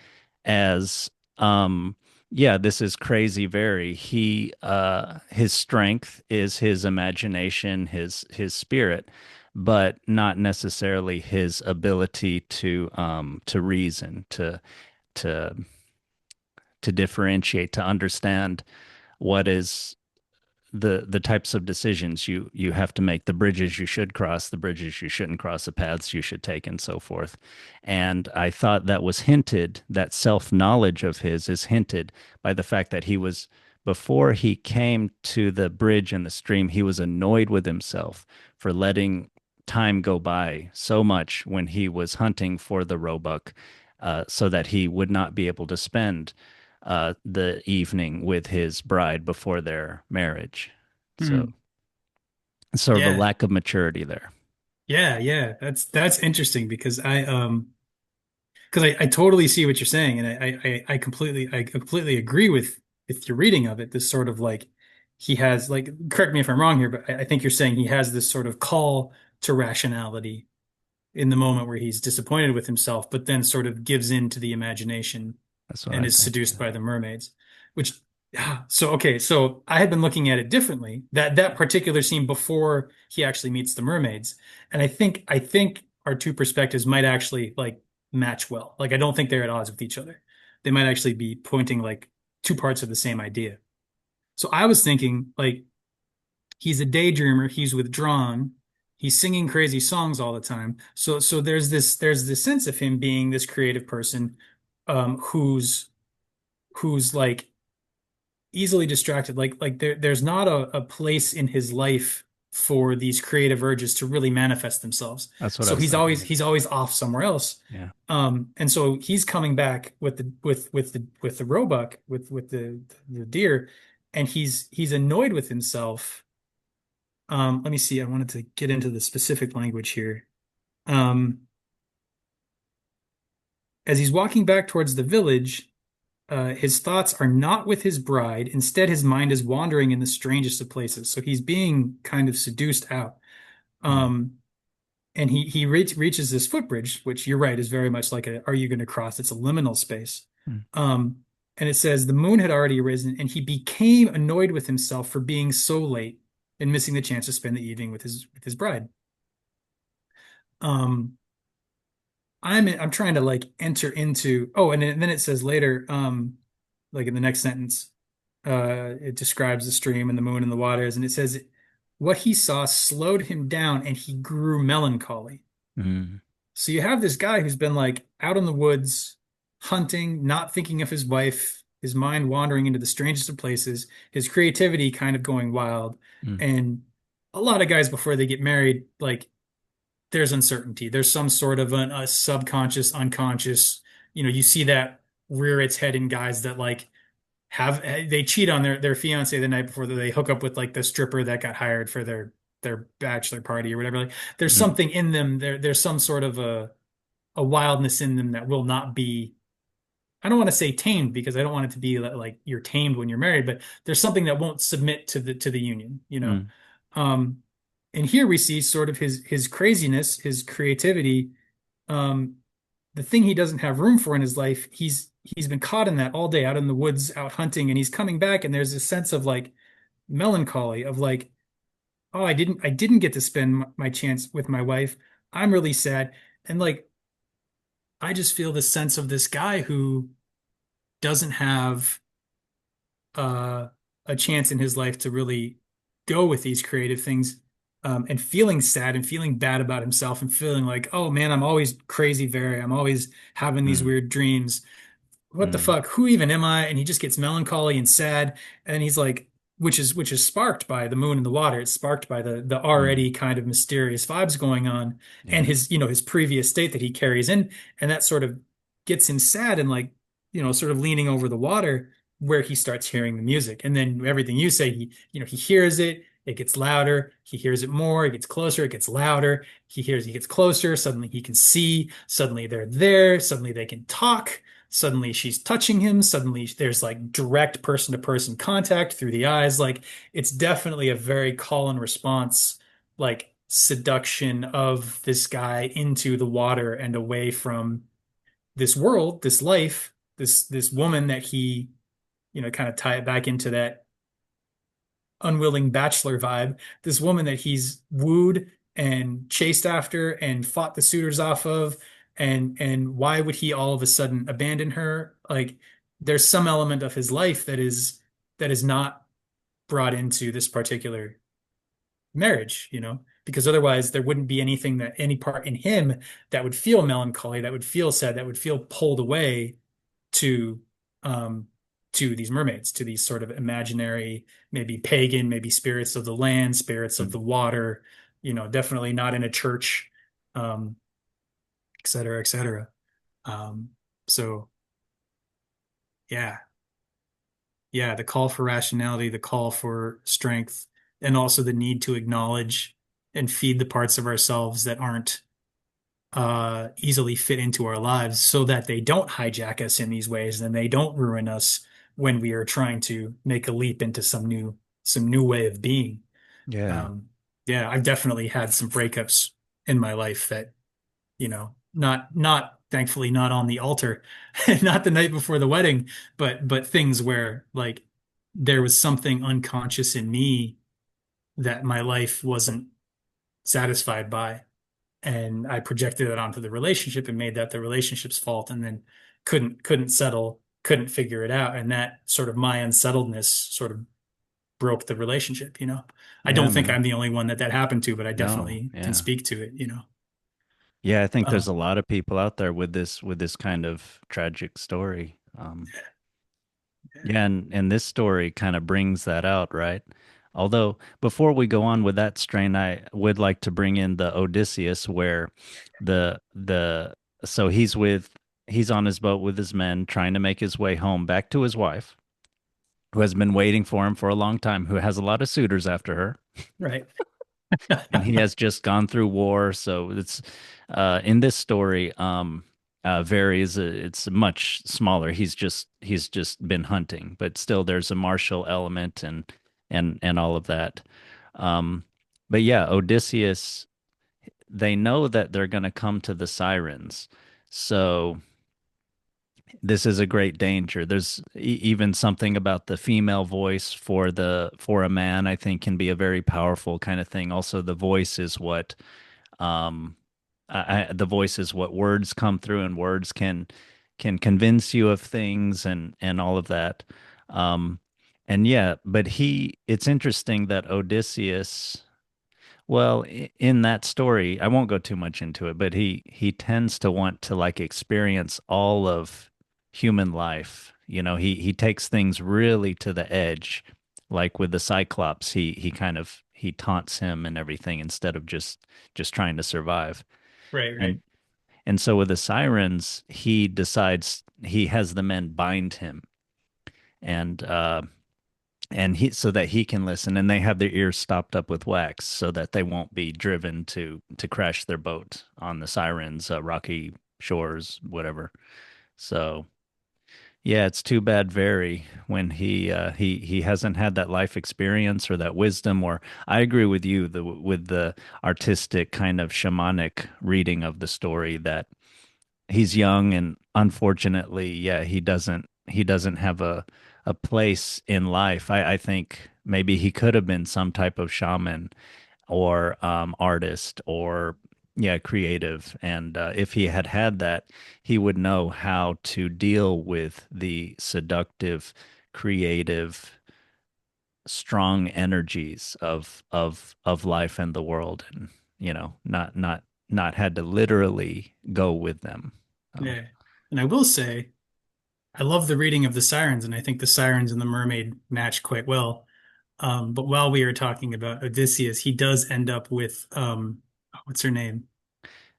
as, yeah, this is Crazy Very. His strength is his imagination, his spirit, but not necessarily his ability to reason, to to differentiate, to understand what is, the types of decisions you have to make, the bridges you should cross, the bridges you shouldn't cross, the paths you should take, and so forth. And I thought that was hinted, that self-knowledge of his is hinted by the fact that he was, before he came to the bridge and the stream, he was annoyed with himself for letting time go by so much when he was hunting for the roebuck, so that he would not be able to spend the evening with his bride before their marriage. So Hmm. it's sort of a Yeah. lack of maturity there. Yeah, yeah. That's interesting because I totally see what you're saying, and I completely agree with your reading of it. This sort of like he has like, correct me if I'm wrong here, but I think you're saying he has this sort of call to rationality in the moment where he's disappointed with himself, but then sort of gives in to the imagination That's what and I is think. seduced Yeah. by the mermaids. Which, so okay, so I had been looking at it differently. That particular scene before he actually meets the mermaids, and I think our two perspectives might actually like match well. Like I don't think they're at odds with each other. They might actually be pointing like two parts of the same idea. So I was thinking like he's a daydreamer, he's withdrawn, he's singing crazy songs all the time. So there's this sense of him being this creative person who's like easily distracted. Like there's not a place in his life for these creative urges to really manifest themselves. That's what I So was he's thinking. always Yeah. he's always off somewhere else. Yeah. And so he's coming back with the roebuck with the deer, and he's annoyed with himself. Let me see. I wanted to get into the specific language here. Um, as he's walking back towards the village, his thoughts are not with his bride. Instead, his mind is wandering in the strangest of places. So he's being kind of seduced out. Mm. Um, and reaches this footbridge, which you're right is very much like a "Are you going to cross?" It's a liminal space. Mm. Um, and it says the moon had already risen, and he became annoyed with himself for being so late and missing the chance to spend the evening with his bride. Um, I'm trying to like enter into, oh, and then it says later, like in the next sentence, it describes the stream and the moon and the waters, and it says what he saw slowed him down and he grew melancholy. Mm. So you have this guy who's been like out in the woods, hunting, not thinking of his wife, his mind wandering into the strangest of places, his creativity kind of going wild. Mm. And a lot of guys before they get married, like there's uncertainty. There's some sort of a subconscious, unconscious, you see that rear its head in guys that like they cheat on their fiance the night before they hook up with like the stripper that got hired for their bachelor party or whatever. Like there's Mm. something in them. There's some sort of a wildness in them that will not be, I don't want to say tamed because I don't want it to be like you're tamed when you're married, but there's something that won't submit to the union, you know. Mm. Um, and here we see sort of his craziness, his creativity, um, the thing he doesn't have room for in his life. He's been caught in that all day out in the woods, out hunting, and he's coming back, and there's a sense of like melancholy of like, oh, I didn't get to spend my chance with my wife. I'm really sad. And like I just feel the sense of this guy who doesn't have uh, a chance in his life to really go with these creative things, and feeling sad and feeling bad about himself and feeling like, oh man, I'm always crazy, Very. I'm always having these Mm. weird dreams. What the Mm. fuck? Who even am I? And he just gets melancholy and sad. And he's like, which is sparked by the moon and the water. It's sparked by the Mm. already kind of mysterious vibes going on and Yeah. his previous state that he carries in. And that sort of gets him sad and like, sort of leaning over the water where he starts hearing the music. And then everything you say, he hears it. It gets louder. He hears it more. It gets closer. It gets louder. He gets closer. Suddenly he can see. Suddenly they're there. Suddenly they can talk. Suddenly she's touching him. Suddenly there's like direct person to person contact through the eyes. Like it's definitely a very call and response, like seduction of this guy into the water and away from this world, this life, this woman that he, kind of tie it back into that unwilling bachelor vibe. This woman that he's wooed and chased after and fought the suitors off of. And why would he all of a sudden abandon her? Like there's some element of his life that is not brought into this particular marriage, because otherwise there wouldn't be anything that any part in him that would feel melancholy, that would feel sad, that would feel pulled away to um to these mermaids, to these sort of imaginary, maybe pagan, maybe spirits of the land, spirits of the water, definitely not in a church, um, et cetera, et cetera. Um, so yeah, yeah, the call for rationality, the call for strength, and also the need to acknowledge and feed the parts of ourselves that aren't easily fit into our lives so that they don't hijack us in these ways and they don't ruin us when we are trying to make a leap into some new way of being. Yeah. Yeah, I've definitely had some breakups in my life that, not thankfully not on the altar, not the night before the wedding, but things where like there was something unconscious in me that my life wasn't satisfied by. And I projected it onto the relationship and made that the relationship's fault, and then couldn't settle, couldn't figure it out. And that sort of my unsettledness sort of broke the relationship. I Yeah, don't think man. I'm the only one that happened to, but I No, definitely can yeah. speak to it. Yeah, I think there's a Um, lot of people out there with this kind of tragic story. Yeah, and this story kind of brings that out, right? Although before we go on with that strain, I would like to bring in the Odysseus where the so he's on his boat with his men trying to make his way home back to his wife, who has been waiting for him for a long time, who has a lot of suitors after her, right. and he has just gone through war. So it's in this story, Veri is it's much smaller. He's just been hunting, but still there's a martial element and all of that. Um, but yeah, Odysseus, they know that they're going to come to the sirens, so this is a great danger. There's even something about the female voice for a man, I think, can be a very powerful kind of thing. Also, the voice is what um the voice is what words come through, and words can convince you of things and all of that. Um and yeah, but it's interesting that Odysseus, well, in that story, I won't go too much into it, but he tends to want to like experience all of human life. He takes things really to the edge. Like with the Cyclops, he kind of he taunts him and everything instead of just trying to survive. Right, right. And and so with the sirens, he decides he has the men bind him and he so that he can listen, and they have their ears stopped up with wax so that they won't be driven to crash their boat on the sirens rocky shores, whatever. So yeah, it's too bad Very when he hasn't had that life experience or that wisdom. Or I agree with you with the artistic kind of shamanic reading of the story, that he's young and unfortunately, yeah, he doesn't have a place in life. I think maybe he could have been some type of shaman or artist or yeah, creative. And if he had had that, he would know how to deal with the seductive, creative, strong energies of life and the world, and not had to literally go with them. Oh, Yeah. And I will say, I love the reading of the sirens, and I think the sirens and the mermaid match quite well. But while we are talking about Odysseus, he does end up with what's her name?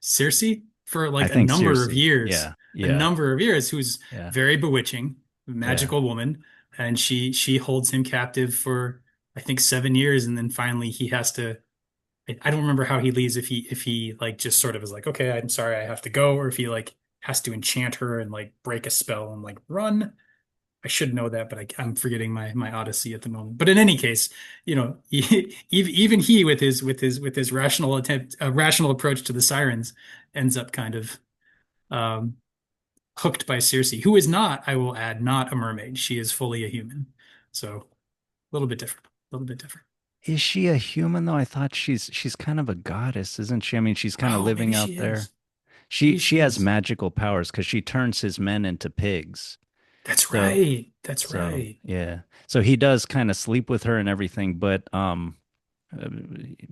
Circe for I like think Circe. Yeah, a yeah, number of years, who's yeah, very bewitching, yeah. magical woman, and she holds him captive for I think 7 years, and then finally he has to. I don't remember how he leaves, if he like just sort of is like, okay, I'm sorry, I have to go, or if he like has to enchant her and like break a spell and like run. I should know that, but I'm forgetting my Odyssey at the moment. But in any case, even he with his rational approach to the sirens ends up kind of um, hooked by Circe, who is not, I will add, not a mermaid. She is fully a human, so a little bit different, a little bit different. Is she a human though? I thought she's kind of a goddess, isn't she? I mean, she's kind of Oh, maybe living she out there. is. She Maybe she she has is. magical powers because she turns his men into pigs. That's So right. That's so right. yeah. So he does kind of sleep with her and everything, but uh,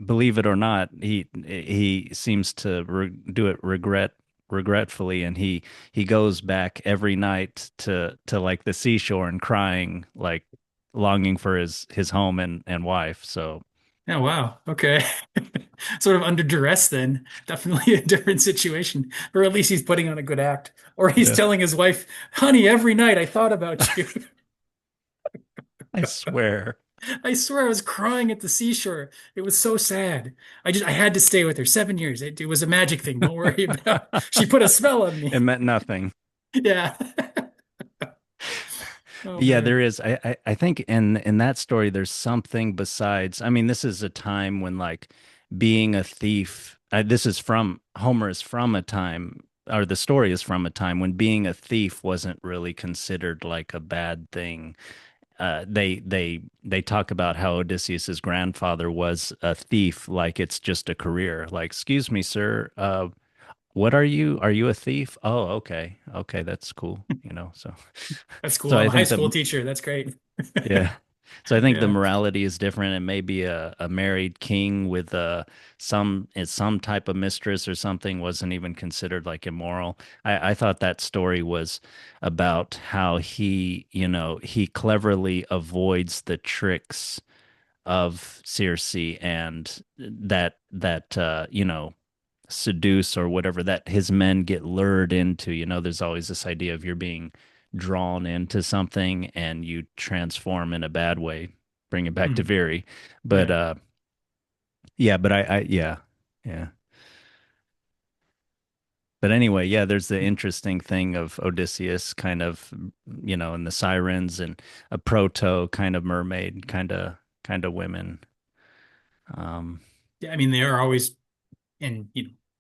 believe it or not, he seems to do it regretfully, and he goes back every night to like the seashore and crying, like longing for his home and wife. So Oh, wow. Okay. Sort of under duress then. Definitely a different situation. Or at least he's putting on a good act. Or he's yeah, telling his wife, honey, every night I thought about you. I swear. I swear I was crying at the seashore. It was so sad. I had to stay with her 7 years. It was a magic thing. Don't worry about it. She put a spell on It me. meant nothing. Yeah. Oh Yeah, there man. is. I think in that story, there's something besides. I mean, this is a time when like being a thief. This is from Homer is from a time, or the story is from a time when being a thief wasn't really considered like a bad thing. They talk about how Odysseus's grandfather was a thief, like it's just a career. Like, excuse me, sir. What are you? Are you a thief? Oh, okay, okay, that's cool. So. That's cool. So I'm I a high think that school teacher. That's great. yeah. So I think the Yeah. morality is different. It may be a married king with some type of mistress or something wasn't even considered like immoral. I thought that story was about how he cleverly avoids the tricks of Circe and that seduce or whatever that his men get lured into. There's always this idea of you're being drawn into something and you transform in a bad way. Bring it back to Mhm. Veri. But Right. yeah, but yeah. Yeah. But anyway, yeah, there's the interesting thing of Odysseus kind of, and the sirens and a proto kind of mermaid kind of women. Um, Yeah, I mean, they are always in,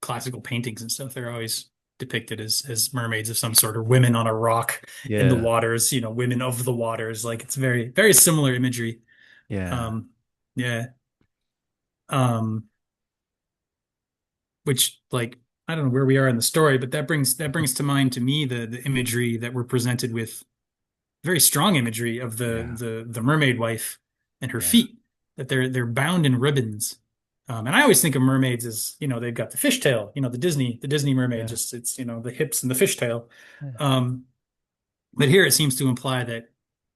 classical paintings and stuff. They're always depicted as mermaids of some sort, or women on a rock in the yeah. waters, women of the waters. Like it's very, very similar imagery. Yeah. Um, yeah. Um, which like I don't know where we are in the story, but that brings to mind to me the imagery that we're presented with, very strong imagery of the Yeah. the mermaid wife and her Yeah. feet, that they're bound in ribbons. And I always think of mermaids as, they've got the fishtail, the Disney mermaid, Yeah. just it's, the hips and the fishtail. Yeah. Um, but here it seems to imply that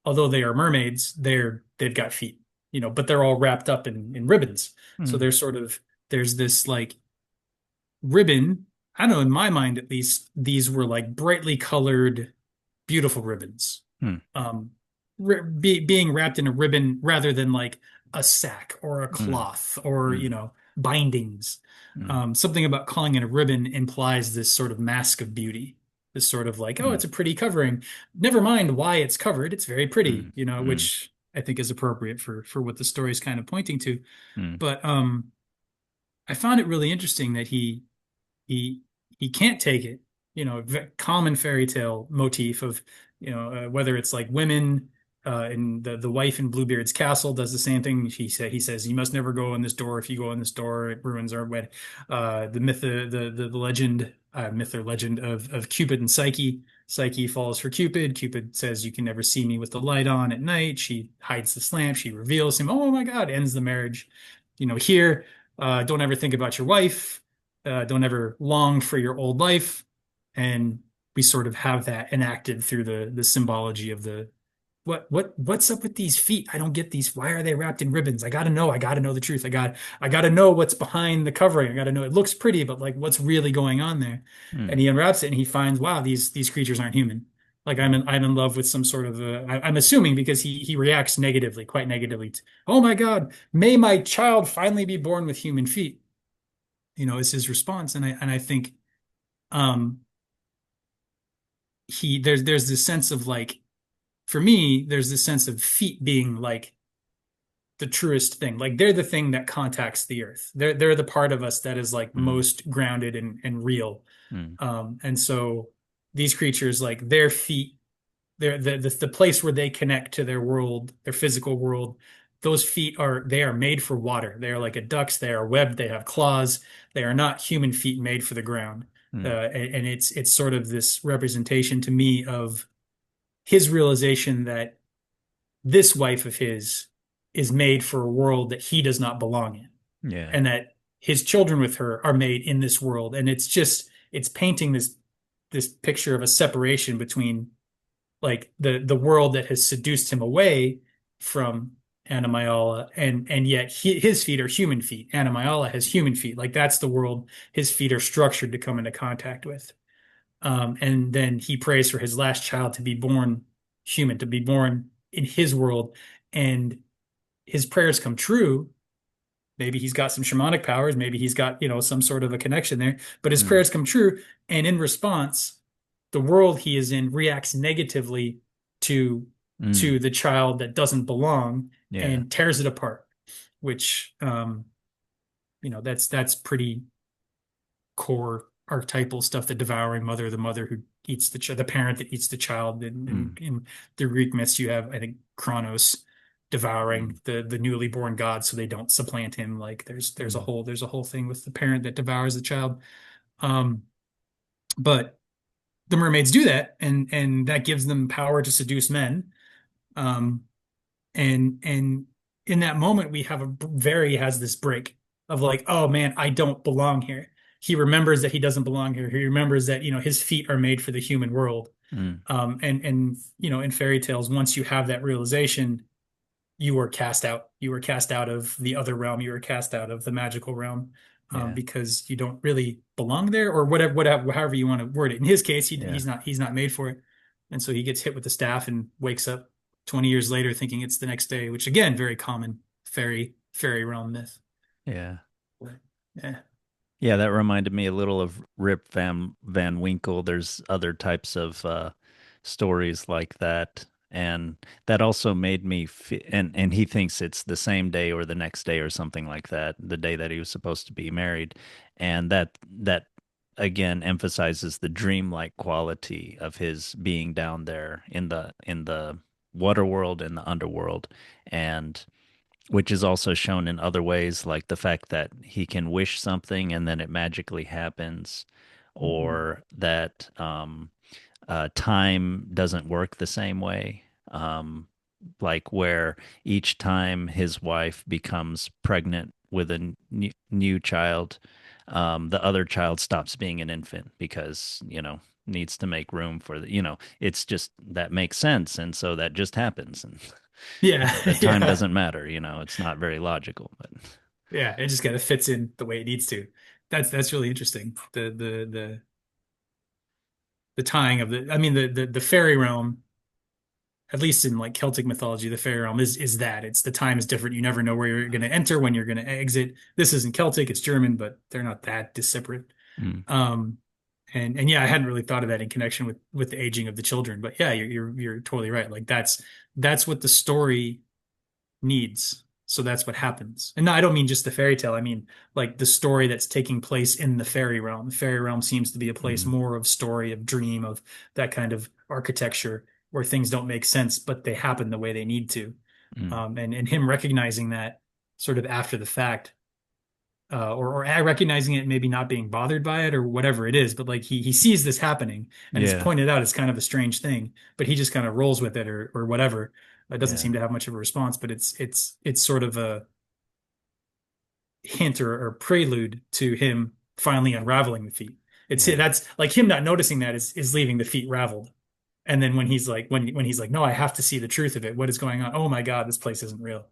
although they are mermaids, they've got feet, but they're all wrapped up in ribbons. So Hmm. they're sort of there's this like ribbon. I don't know, in my mind at least, these were like brightly colored, beautiful ribbons. Hmm. Um, being wrapped in a ribbon rather than like a sack or a Hmm. cloth or, Hmm. bindings. Hmm. Something about calling it a ribbon implies this sort of mask of beauty. This sort of like, oh, Hmm. it's a pretty covering. Never mind why it's covered. It's very Hmm. pretty, Hmm. which I think is appropriate for what the story is kind of pointing to. Hmm. But I found it really interesting that he he can't take it. Common fairy tale motif of, whether it's like women, and the wife in Bluebeard's castle does the same thing. He says you must never go in this door. If you go in this door, it ruins our wed. The myth, the legend, myth or legend of Cupid and Psyche. Psyche falls for Cupid. Cupid says you can never see me with the light on at night. She hides the lamp. She reveals him. Oh my God! Ends the marriage. Here, don't ever think about your wife. Don't ever long for your old life. And we sort of have that enacted through the symbology of the what's up with these feet? I don't get these. Why are they wrapped in ribbons? I gotta know. I gotta know the truth. I gotta know what's behind the covering. I gotta know. It looks pretty, but like what's really going on there? Hmm. And he unwraps it and he finds, wow, these creatures aren't human. Like I'm in love with some sort of I'm assuming because he reacts negatively, quite negatively to, oh my God, may my child finally be born with human feet. Is his response. And I think um there's this sense of like, for me, there's this sense of feet being like the truest thing. Like they're the thing that contacts the earth. They're the part of us that is like Hmm. most grounded and real. Hmm. And so these creatures, like their feet, they're the place where they connect to their world, their physical world. Those feet they are made for water. They are like a duck's. They are webbed. They have claws. They are not human feet made for the ground. Hmm. And it's sort of this representation to me of his realization that this wife of his is made for a world that he does not belong in, Yeah. and that his children with her are made in this world. And it's painting this picture of a separation between like the world that has seduced him away from Anna Mayala, and yet his feet are human feet. Anna Mayala has human feet. Like that's the world his feet are structured to come into contact with. And then he prays for his last child to be born human, to be born in his world, and his prayers come true. Maybe he's got some shamanic powers, maybe he's got, some sort of a connection there, but his Mm. prayers come true. And in response, the world he is in reacts negatively to Mm. the child that doesn't belong Yeah. and tears it apart, which that's pretty core archetypal stuff. The devouring mother, the mother who eats the parent that eats the child. In, Mm. in the Greek myths, you have, I think, Kronos Mm. devouring the newly born god so they don't supplant him. Like there's a Mm. whole thing with the parent that devours the child. Um, but the mermaids do that, and that gives them power to seduce men. Um, and in that moment, we have Veri has this break of like, oh man, I don't belong here. He remembers that he doesn't belong here. He remembers that, his feet are made for the human world. Mm. And in fairy tales, once you have that realization, you were cast out. You were cast out of the other realm. You were cast out of the magical realm, Yeah. because you don't really belong there, or whatever, however you want to word it. In his case, Yeah. he's not made for it, and so he gets hit with the staff and wakes up 20 years later thinking it's the next day, which again, very common fairy realm myth. Yeah. Yeah. Yeah, that reminded me a little of Rip Van Winkle. There's other types of stories like that, and that also made me and he thinks it's the same day or the next day or something like that, the day that he was supposed to be married, and that again emphasizes the dreamlike quality of his being down there in the water world and the underworld, and which is also shown in other ways, like the fact that he can wish something and then it magically happens, Mhm. or that time doesn't work the same way. Like where each time his wife becomes pregnant with a new child, the other child stops being an infant because, needs to make room for it's just that makes sense. And so that just happens. And Yeah. the time Yeah. doesn't matter, it's not very logical, but Yeah. It just kind of fits in the way it needs to. That's really interesting. The tying of I mean, the fairy realm, at least in like Celtic mythology, the fairy realm is that it's the time is different. You never know where you're going to enter, when you're going to exit. This isn't Celtic, it's German, but they're not that disparate. mm, Um, and yeah, I hadn't really thought of that in connection with the aging of the children, but yeah, you're totally right. Like that's what the story needs. So that's what happens. And no, I don't mean just the fairy tale. I mean like the story that's taking place in the fairy realm. The fairy realm seems to be a place mm, more of story, of dream, of that kind of architecture where things don't make sense, but they happen the way they need to. mm, And him recognizing that sort of after the fact, or recognizing it, maybe not being bothered by it or whatever it is, but like he sees this happening and it's yeah, pointed out it's kind of a strange thing, but he just kind of rolls with it or whatever. It doesn't yeah, seem to have much of a response, but it's sort of a hint or prelude to him finally unraveling the feet. yeah, That's like him not noticing that is leaving the feet raveled. And then when he's like when he's like, no, I have to see the truth of it. What is going on? Oh my God, this place isn't real.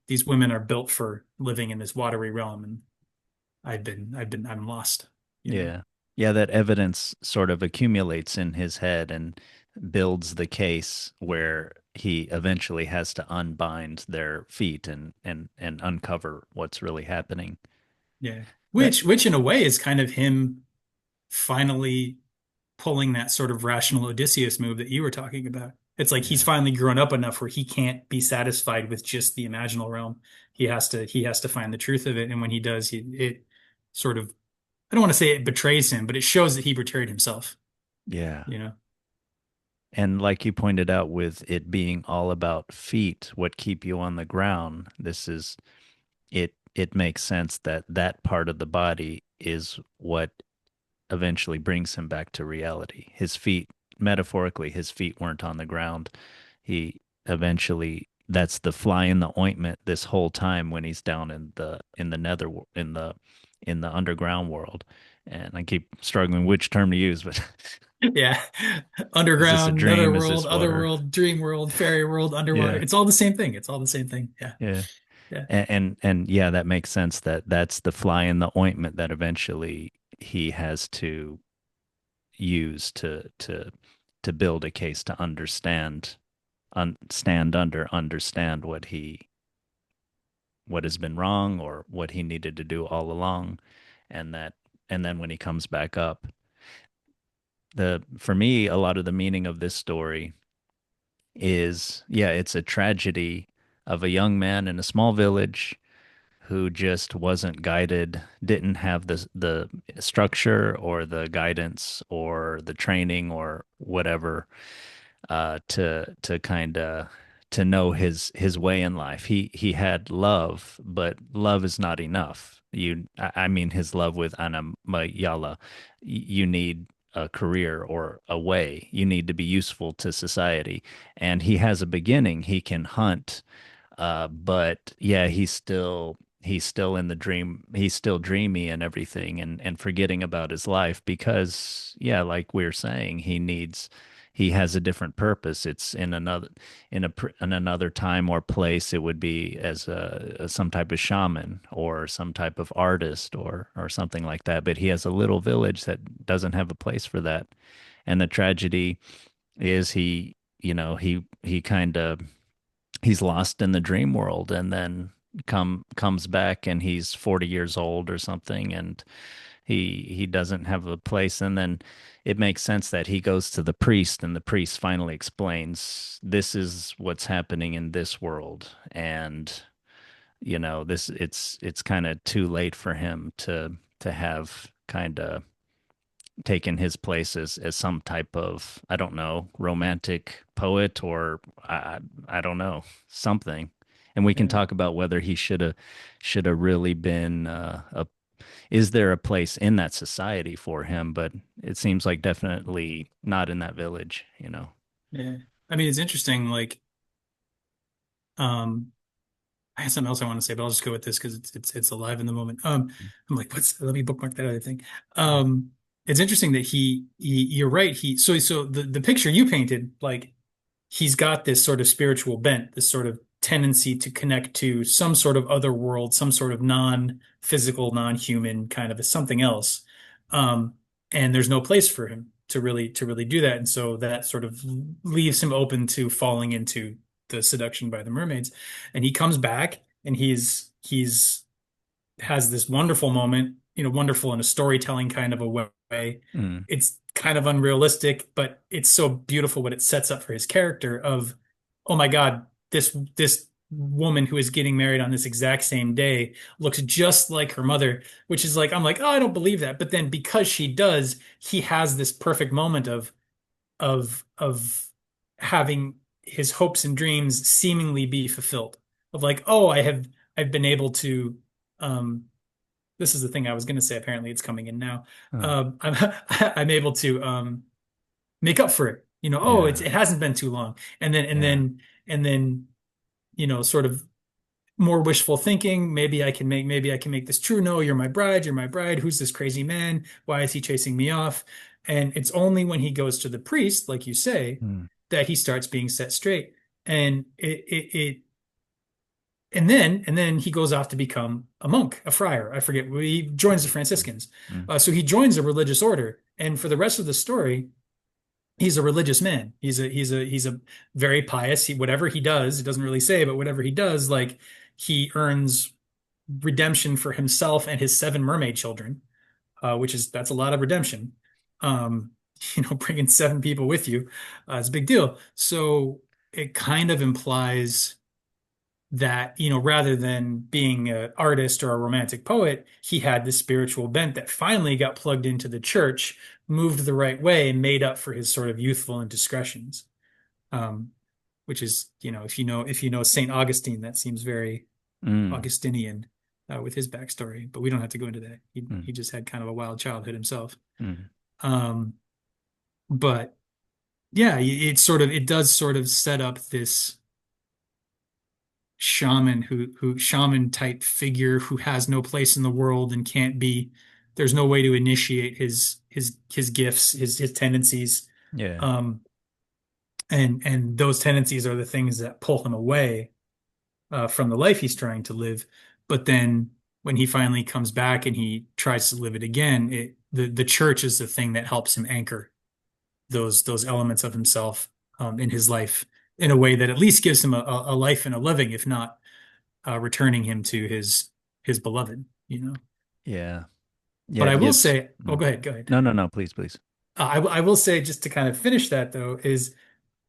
These women are built for living in this watery realm, and I'm lost. yeah, yeah. That evidence sort of accumulates in his head and builds the case where he eventually has to unbind their feet and uncover what's really happening. Yeah. That Which in a way is kind of him finally pulling that sort of rational Odysseus move that you were talking about. It's like he's Yeah, finally grown up enough where he can't be satisfied with just the imaginal realm. He has to find the truth of it. And when he does, it sort of, I don't want to say it betrays him, but it shows that he betrayed himself, yeah. you know? And like you pointed out, with it being all about feet, what keep you on the ground, it makes sense that that part of the body is what eventually brings him back to reality. His feet metaphorically, his feet weren't on the ground. He eventually, that's the fly in the ointment this whole time when he's down in the nether in the underground world. And I keep struggling which term to use, but Yeah. is this a Underground, dream? Is this other water? world, dream world, fairy world, underwater. Yeah, It's all the same thing. It's all the same thing. Yeah. yeah. Yeah. And yeah, that makes sense that that's the fly in the ointment that eventually he has to use to build a case to understand what has been wrong or what he needed to do all along, and that and then when he comes back up, the for me a lot of the meaning of this story is, yeah, it's a tragedy of a young man in a small village who just wasn't guided, didn't have the structure or the guidance or the training or whatever, to kind of to know his way in life. He had love, but love is not enough. I mean, his love with Anna Mayala. You need a career or a way. You need to be useful to society. And he has a beginning. He can hunt, but yeah, he's still in the dream. He's still dreamy and everything, and forgetting about his life because, yeah, like we are saying, he has a different purpose. It's in another time or place. It would be as some type of shaman or some type of artist or something like that. But he has a little village that doesn't have a place for that. And the tragedy is he kind of he's lost in the dream world, and then comes back and he's 40 years old or something, and he doesn't have a place. And then it makes sense that he goes to the priest, and the priest finally explains, this is what's happening in this world. And this it's kind of too late for him to have kind of taken his place as some type of, I don't know, romantic poet, or I don't know, something. And we can Yeah. talk about whether he should have really been a is there a place in that society for him, but it seems like definitely not in that village. Yeah. I mean, it's interesting. Like, um, I have something else I want to say, but I'll just go with this because it's alive in the moment. I'm like, let me bookmark that other thing. Um, it's interesting that you're right. So the picture you painted, like he's got this sort of spiritual bent, this sort of tendency to connect to some sort of other world, some sort of non-physical, non-human kind of a something else. Um, and there's no place for him to really do that. And so that sort of leaves him open to falling into the seduction by the mermaids. And he comes back and he's has this wonderful moment, wonderful in a storytelling kind of a way. Mm, It's kind of unrealistic, but it's so beautiful what it sets up for his character of, oh my God, this woman who is getting married on this exact same day looks just like her mother, which is like, I'm like, oh, I don't believe that. But then because she does, he has this perfect moment of having his hopes and dreams seemingly be fulfilled. Of like, oh, I've been able to um this is the thing I was going to say. Apparently, it's coming in now. huh, I'm able to make up for it. Oh, yeah, it hasn't been too long, and then yeah, sort of more wishful thinking. Maybe I can make this true. No, you're my bride. You're my bride. Who's this crazy man? Why is he chasing me off? And it's only when he goes to the priest, like you say, mm, that he starts being set straight. And and then he goes off to become a monk, a friar. I forget. He joins the mm, Franciscans. mm, So he joins a religious order, and for the rest of the story, he's a religious man. He's a very pious. Whatever he does, it doesn't really say, but whatever he does, like he earns redemption for himself and his seven mermaid children, that's a lot of redemption. Um, bringing seven people with you, is a big deal. So it kind of implies that, rather than being an artist or a romantic poet, he had this spiritual bent that finally got plugged into the church, moved the right way, and made up for his sort of youthful indiscretions. Um, which is, if you know Saint Augustine, that seems very mm, Augustinian, with his backstory, but we don't have to go into that. He mm, he just had kind of a wild childhood himself. mm, Um, but yeah, it does sort of set up this shaman type figure who has no place in the world and can't be, there's no way to initiate his gifts, his tendencies. Yeah. Um, and those tendencies are the things that pull him away from the life he's trying to live. But then when he finally comes back and he tries to live it again, the church is the thing that helps him anchor those elements of himself in his life in a way that at least gives him a life and a living, if not returning him to his beloved, you know. Yeah. But Yeah. I will Yes. say, oh, Mm. go ahead, go ahead. No, no, no, please, please. I will say just to kind of finish that though is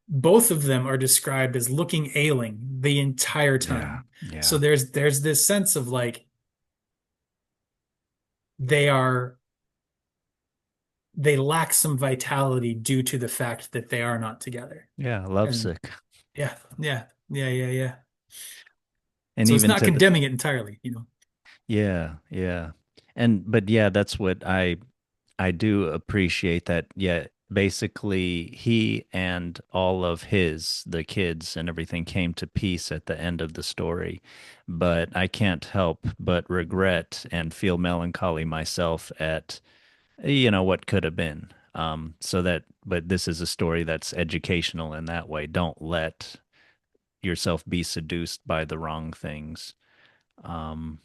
both of them are described as looking ailing the entire Yeah. time. So Yeah. there's this sense of like they are they lack some vitality due to the fact that they are not together. Yeah. And Lovesick. yeah. And So it's even not to the, condemning it entirely, you know. yeah. Yeah. And, but yeah, that's what I do appreciate that. Yeah. Basically, he and all of the kids and everything came to peace at the end of the story. But I can't help but regret and feel melancholy myself at what could have been. So that, but this is a story that's educational in that way. Don't let yourself be seduced by the wrong things. Um,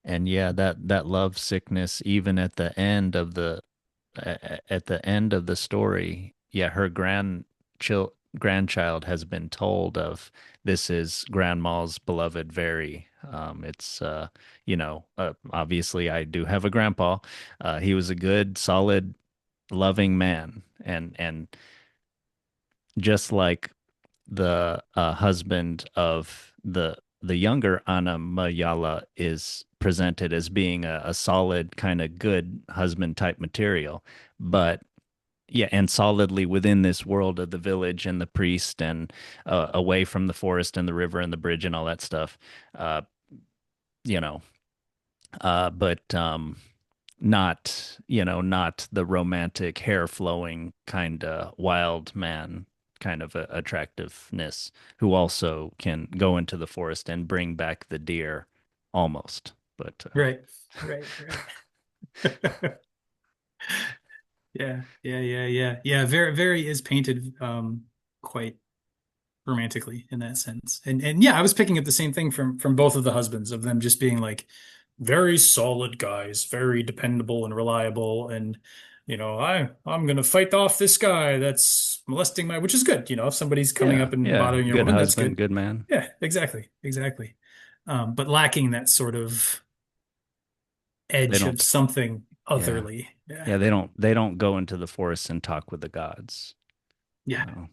and yeah, that love sickness, even at the end of the story, yeah, her grandchild has been told of this is grandma's beloved Veri. It's obviously I do have a grandpa. He was a good, solid, loving man, and just like the husband of the younger Anna Mayala is presented as being a solid kind of good husband type material, but yeah, and solidly within this world of the village and the priest and away from the forest and the river and the bridge and all that stuff. Uh, you know, but not the romantic, hair flowing kind of wild man kind of attractiveness who also can go into the forest and bring back the deer almost. But Right, right. Yeah. Very is painted quite romantically in that sense. And yeah, I was picking up the same thing from both of the husbands of them just being like very solid guys, very dependable and reliable. And I'm gonna fight off this guy that's molesting my, which is good. If somebody's coming yeah, up and yeah, bothering your good woman, that's husband, good. good man. Yeah, exactly. But lacking that sort of They edge of don't, something yeah, otherly. Yeah, yeah, they don't go into the forest and talk with the gods. yeah, So,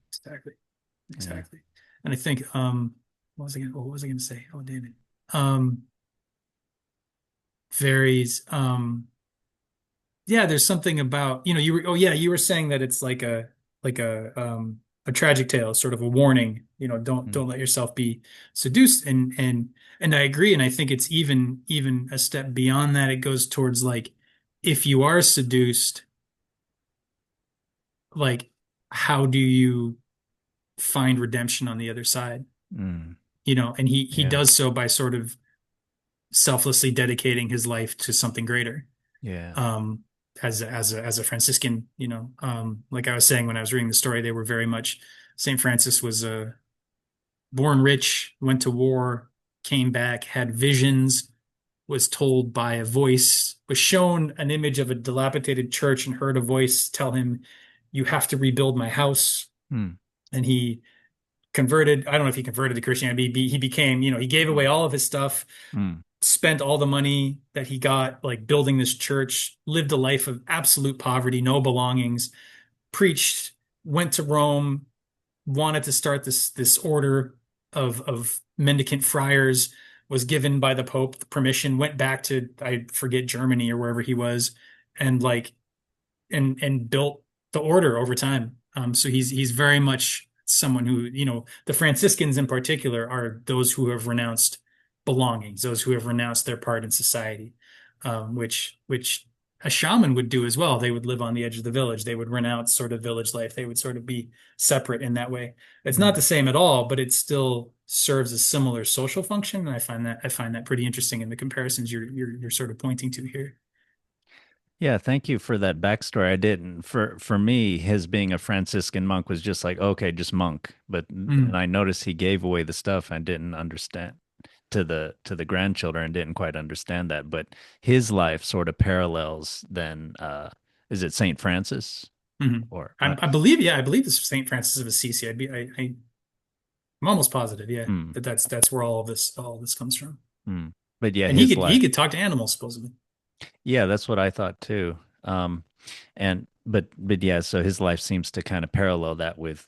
exactly. yeah. Exactly. And I think what was I gonna say? Oh damn it. Um varies. Yeah, there's something about, you were saying that it's like a tragic tale, sort of a warning, Mm, don't let yourself be seduced. And I agree, and I think it's even a step beyond that. It goes towards like if you are seduced, like how do you find redemption on the other side? mm, And he yeah, does so by sort of selflessly dedicating his life to something greater. yeah. Um, as a Franciscan, like I was saying when I was reading the story, they were very much Saint Francis was born rich, went to war, came back, had visions, was told by a voice, was shown an image of a dilapidated church and heard a voice tell him, "You have to rebuild my house." Mm, And he converted. I don't know if he converted to Christianity. He became, he gave away mm, all of his stuff, mm, spent all the money that he got, like building this church, lived a life of absolute poverty, no belongings, preached, went to Rome, wanted to start this order of mendicant friars, was given by the Pope the permission, went back to, I forget, Germany or wherever he was, and like and built the order over time. So he's very much someone who, the Franciscans in particular are those who have renounced belongings, those who have renounced their part in society, which a shaman would do as well. They would live on the edge of the village. They would renounce sort of village life. They would sort of be separate in that way. It's not Mm. the same at all, but it still serves a similar social function. And I find that pretty interesting in the comparisons you're sort of pointing to here. Yeah, thank you for that backstory. I didn't. For me, his being a Franciscan monk was just like, okay, just monk. But and Mm, I noticed he gave away the stuff I didn't understand to the grandchildren and didn't quite understand that. But his life sort of parallels then is it Saint Francis mhm. or I believe, yeah, I believe this is Saint Francis of Assisi. I'm almost positive, yeah, mm, that that's where all of this comes from. but yeah, And his he life. could talk to animals supposedly. Yeah, that's what I thought too. And but yeah, so his life seems to kind of parallel that with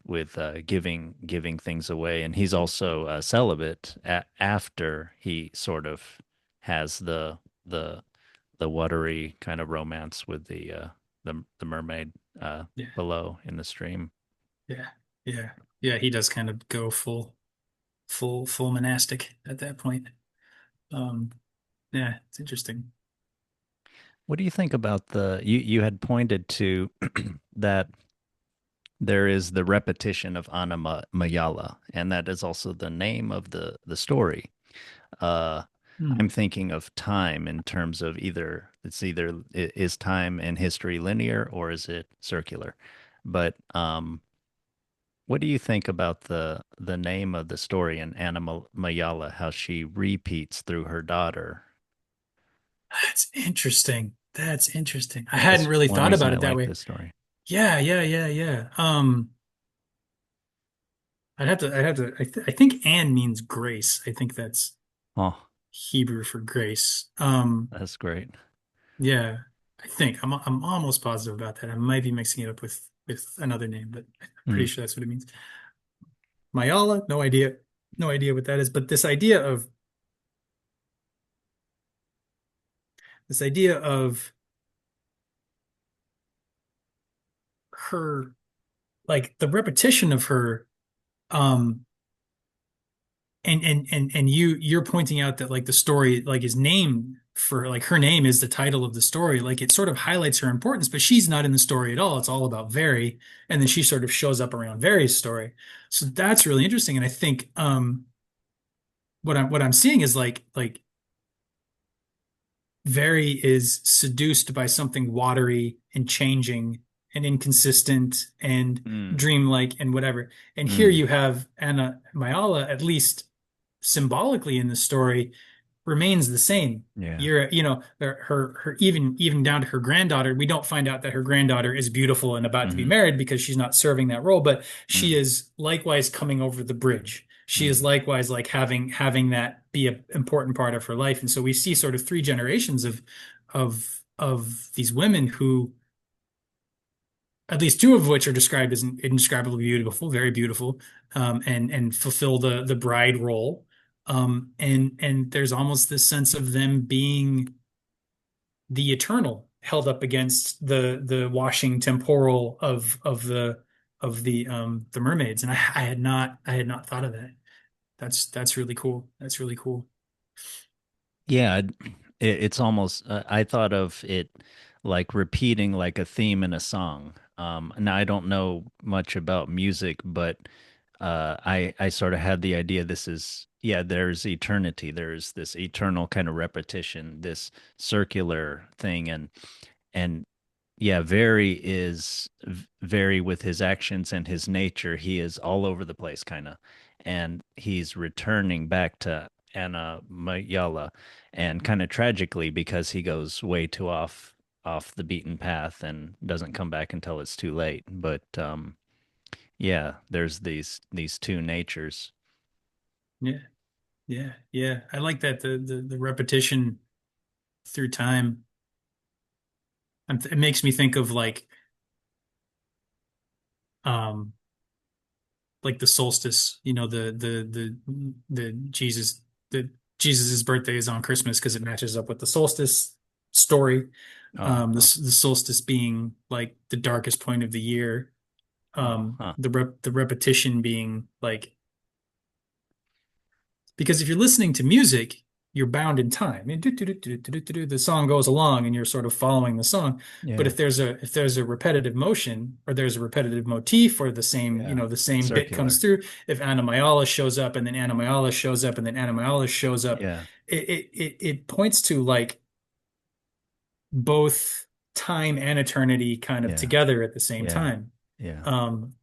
giving things away, and he's also celibate after he sort of has the the watery kind of romance with the mermaid Yeah, below in the stream. yeah, yeah, yeah. He does kind of go full monastic at that point. Um, yeah, it's interesting. What do you think about the you had pointed to that there is the repetition of Anna Mayala, and that is also the name of the story. Uh, I'm Hmm. thinking of time in terms of either is time and history linear or is it circular? But what do you think about the name of the story in Anna Mayala, how she repeats through her daughter? That's interesting. That's interesting. I hadn't That's really one thought reason about I it that like way. this story. Yeah, yeah, yeah, yeah. I'd have to. I think Anne means grace. I think that's Oh, Hebrew for grace. that's great. Yeah, I think I'm almost positive about that. I might be mixing it up with another name, but I'm pretty Mm, sure that's what it means. Mayala, no idea what that is. But this idea of her, like the repetition of her, um, and you're pointing out that like the story like is named for like her name is the title of the story. Like it sort of highlights her importance, but she's not in the story at all. It's all about Veri, and then she sort of shows up around Veri's story. So that's really interesting. And I think what I'm seeing is like Veri is seduced by something watery and changing and inconsistent and mm, dreamlike and whatever. And here mm, you have Anna Mayala, at least symbolically in the story, remains the same. yeah. Her even down to her granddaughter. We don't find out that her granddaughter is beautiful and about to be Hmm. married because she's not serving that role, but she Mm, is likewise coming over the bridge. She is mm, likewise like having that be an important part of her life. And so we see sort of three generations of these women who at least two of which are described as indescribably beautiful, very beautiful, and fulfill the bride role. And there's almost this sense of them being the eternal held up against the washing temporal of the mermaids. And I had not thought of that. That's really cool. That's really cool. yeah, it's almost I thought of it like repeating like a theme in a song. Now I don't know much about music, but I sort of had the idea this is yeah, there's eternity. There's this eternal kind of repetition, this circular thing, and yeah, very with his actions and his nature. He is all over the place, kind of, and he's returning back to Anna Mayala, and kind of tragically because he goes way too off the beaten path and doesn't come back until it's too late. But yeah, there's these two natures. Yeah, yeah, yeah. I like that the repetition through time. It makes me think of um like the solstice, the the Jesus's birthday is on Christmas because it matches up with the solstice story. Oh, huh. The solstice being like the darkest point of the year. Oh, huh. The repetition being like because if you're listening to music, you're bound in time. And the song goes along and you're sort of following the song. But Yeah. if there's a repetitive motion or there's a repetitive motif or the same, Yeah. the same bit comes Circular. through, if Anna Mayala shows up and then Anna Mayala shows up and then Anna Mayala shows up, Yeah. it points to like both time and eternity kind of Yeah. together at the same Yeah. time. Yeah. Um,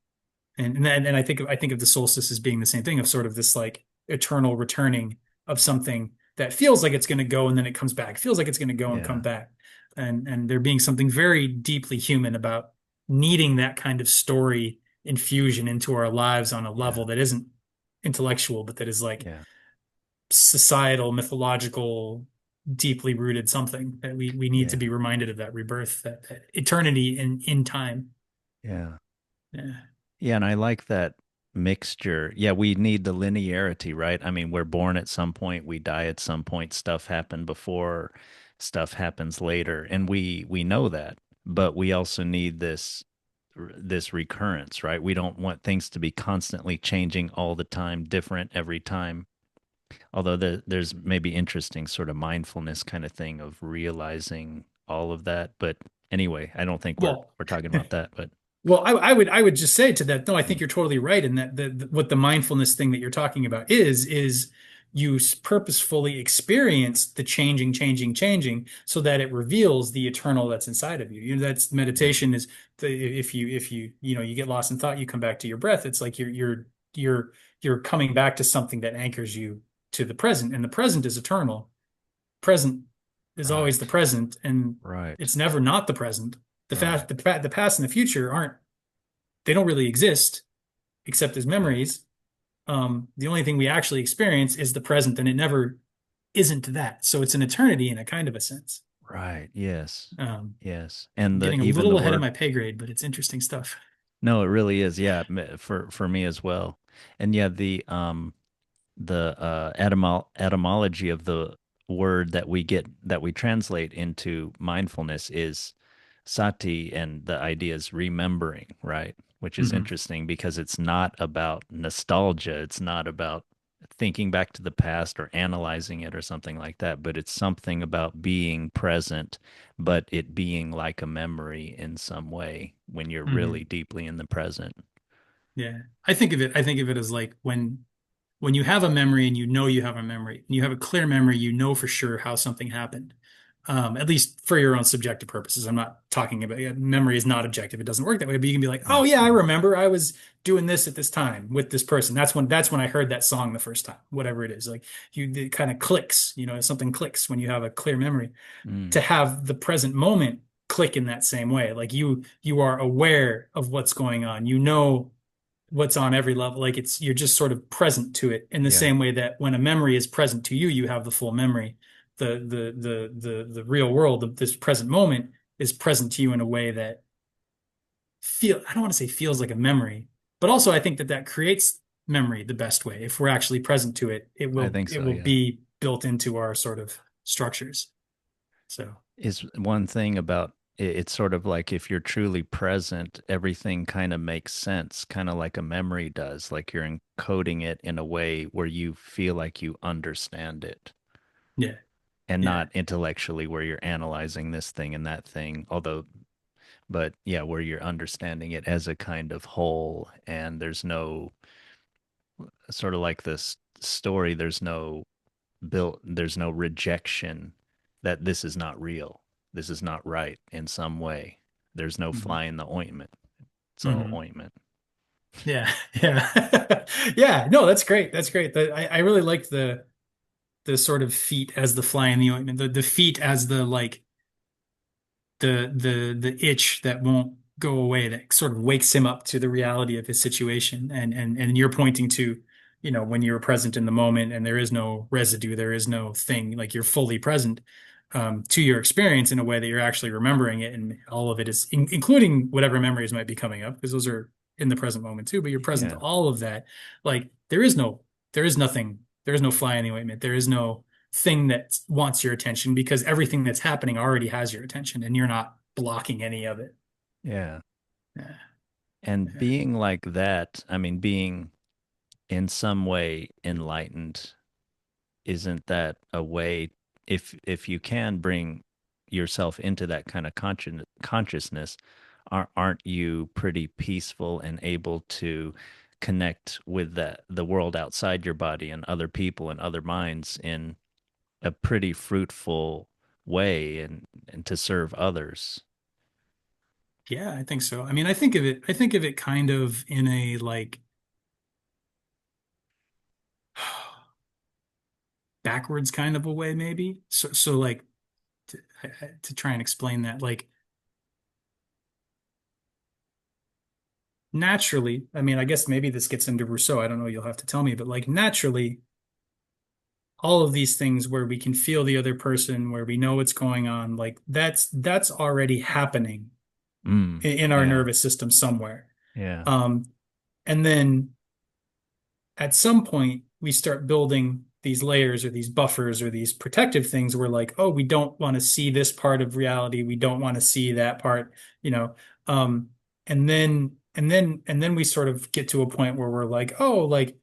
and I think of the solstice as being the same thing of sort of this like eternal returning of something that feels like it's going to go and then it comes back, feels like it's going to go and come Yeah. back, and there being something very deeply human about needing that kind of story infusion into our lives on a Yeah. level that isn't intellectual, but that is like Yeah. societal, mythological, deeply rooted something that we need to be Yeah. reminded of that rebirth, that eternity in time. Yeah. Yeah. Yeah, and I like that mixture. Yeah, we need the linearity, right? I mean, we're born at some point, we die at some point, stuff happened before, stuff happens later, and we know that. But we also need this recurrence, right? We don't want things to be constantly changing all the time, different every time. Although there's maybe interesting sort of mindfulness kind of thing of realizing all of that. But anyway, I don't think we're Well, we're talking about that, but Well, I would just say to that, no, I think mm, you're totally right in that what the mindfulness thing that you're talking about is you purposefully experience the changing, so that it reveals the eternal that's inside of you. That's mm, meditation is if you get lost in thought, you come back to your breath. It's like you're you're coming back to something that anchors you to the present, and the present is eternal. Present is always the right. present, and Right. it's never not the present. Right. The past and the future aren't they don't really exist except as Yeah. memories. The only thing we actually experience is the present, and it never isn't that. So it's an eternity in a kind of a sense. Right. Yes. Um, Yes. And the Getting a even the little ahead of word my pay grade, but it's interesting stuff. no, it really is. Yeah, for me as well. And yeah, the etymology of the word that we get that we translate into mindfulness is sati, and the idea is remembering, right? Which is Hmm. interesting because it's not about nostalgia. It's not about thinking back to the past or analyzing it or something like that, but it's something about being present, but it being like a memory in some way when you're really Hmm. deeply in the present. Yeah. I think of it as like when you have a memory and you know you have a memory, and you have a clear memory, you know for sure how something happened. At least for your own subjective purposes. I'm not talking about yeah, memory is not objective. It doesn't work that way, but you can be like, oh Mm, yeah, I mm. remember I was doing this at this time with this person. That's when I heard that song the first time, whatever it is. Like it kind of clicks, something clicks when you have a clear memory. To Mm. have the present moment click in that same way. Like you are aware of what's going on. You know what's on every level. Like you're just sort of present to it in the Yeah. same way that when a memory is present to you, you have the full memory. The real world of this present moment is present to you in a way that I don't want to say feels like a memory, but also I think that creates memory the best way. If we're actually present to it, it I will think it so, will yeah. be built into our sort of structures. So Is one thing about it's sort of like if you're truly present, everything kind of makes sense, kind of like a memory does, like you're encoding it in a way where you feel like you understand it yeah, and yeah. not intellectually where you're analyzing this thing and that thing, although, but yeah, where you're understanding it as a kind of whole and there's no sort of like this story, there's no rejection that this is not real. This is not right in some way. There's no Mhm. fly in the ointment. It's all Mhm. ointment. Yeah, yeah, yeah. No, that's great. That's great. I really liked the sort of feet as the fly in the ointment. The feet as the like the itch that won't go away, that sort of wakes him up to the reality of his situation. And you're pointing to, when you're present in the moment and there is no residue, there is no thing, like you're fully present to your experience in a way that you're actually remembering it, and all of it is including whatever memories might be coming up, because those are in the present moment too. But you're present to Yeah. all of that. Like there is nothing, there is no fly in the ointment. There is no thing that wants your attention, because everything that's happening already has your attention and you're not blocking any of it. Yeah. Yeah. And Yeah. being like that, I mean, being in some way enlightened isn't that a way, if you can bring yourself into that kind of consciousness, aren't you pretty peaceful and able to connect with the world outside your body and other people and other minds in a pretty fruitful way, and to serve others? Yeah, I think so. I mean, I think of it kind of in a like backwards kind of a way, maybe. So like to try and explain that, like naturally, I mean, I guess maybe this gets into Rousseau. I don't know, you'll have to tell me, but like naturally, all of these things where we can feel the other person, where we know what's going on, like that's already happening Mm, in our yeah, nervous system somewhere. yeah. Um, and then at some point we start building these layers or these buffers or these protective things where like, oh, we don't want to see this part of reality. We don't want to see that part, you know. Um, and then we sort of get to a point where we're like, oh, like,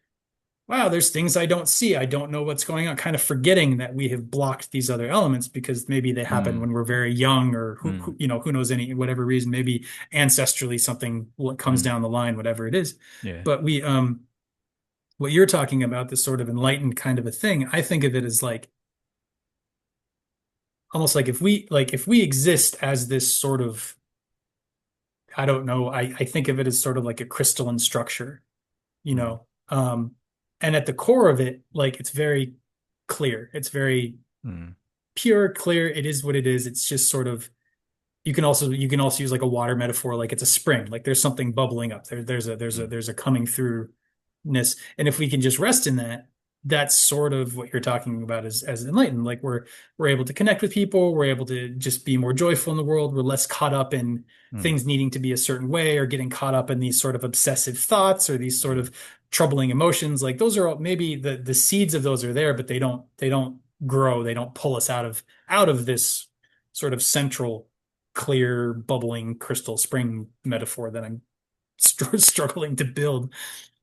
wow, there's things I don't see. I don't know what's going on, kind of forgetting that we have blocked these other elements because maybe they happen Mm, when we're very young or mm, who knows any, whatever reason, maybe ancestrally something comes mm, down the line, whatever it is. yeah. But what you're talking about, this sort of enlightened kind of a thing, I think of it as like almost like if we exist as this sort of, I don't know, I think of it as sort of like a crystalline structure, you Mm, know. And at the core of it, like it's very clear. It's very mm, pure, clear. It is what it is. It's just sort of you can also use like a water metaphor, like it's a spring, like there's something bubbling up there. mm, There's a coming throughness, and if we can just rest in that, that's sort of what you're talking about as enlightened. Like we're able to connect with people, we're able to just be more joyful in the world. We're less caught up in mm, things needing to be a certain way or getting caught up in these sort of obsessive thoughts or these sort mm, of troubling emotions. Like those are all, maybe the seeds of those are there, but they don't grow. They don't pull us out of this sort of central clear, bubbling crystal spring metaphor that I'm struggling to build.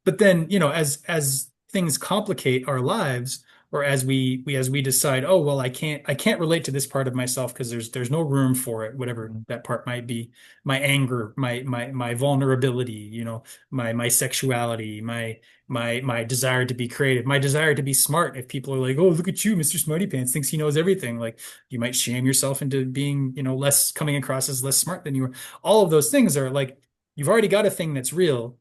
But then, as things complicate our lives, or as we decide, oh well, I can't relate to this part of myself because there's no room for it, whatever mm, that part might be, my anger, my vulnerability, my sexuality, my desire to be creative, my desire to be smart. If people are like, oh, look at you, Mr. Smarty Pants thinks he knows everything, like you might shame yourself into being, less coming across as less smart than you are. All of those things are like you've already got a thing that's real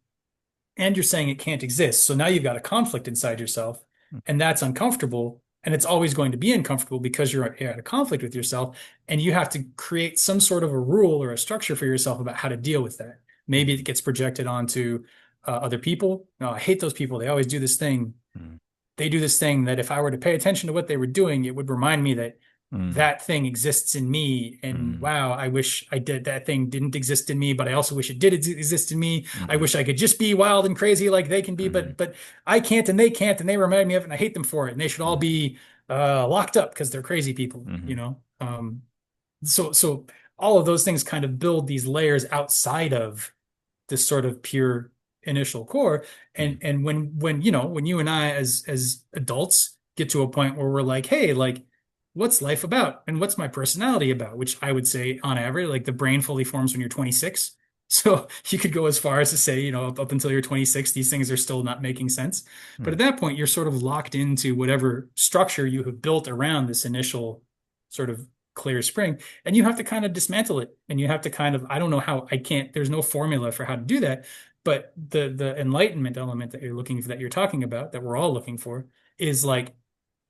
and you're saying it can't exist. So now you've got a conflict inside yourself, mm, and that's uncomfortable. And it's always going to be uncomfortable because you're at a conflict with yourself, and you have to create some sort of a rule or a structure for yourself about how to deal with that. Maybe it gets projected onto other people. No, I hate those people. They always do this thing. mm, They do this thing that if I were to pay attention to what they were doing, it would remind me that mm, that thing exists in me. And mm, wow, I wish I did that thing didn't exist in me, but I also wish it did exist in me. I mm, wish I could just be wild and crazy like they can be, mm, but I can't, and they remind me of it, and I hate them for it. And they should all mm, be locked up because they're crazy people, you mm, know? So all of those things kind of build these layers outside of this sort of pure initial core. mm, And when when you and I as adults get to a point where we're like, hey, like what's life about and what's my personality about, which I would say on average, like the brain fully forms when you're 26. So you could go as far as to say, up until you're 26, these things are still not making sense. But mm, at that point, you're sort of locked into whatever structure you have built around this initial sort of clear spring, and you have to kind of dismantle it, and you have to kind of, I don't know how, I can't, there's no formula for how to do that, but the enlightenment element that you're looking for, that you're talking about, that we're all looking for, is like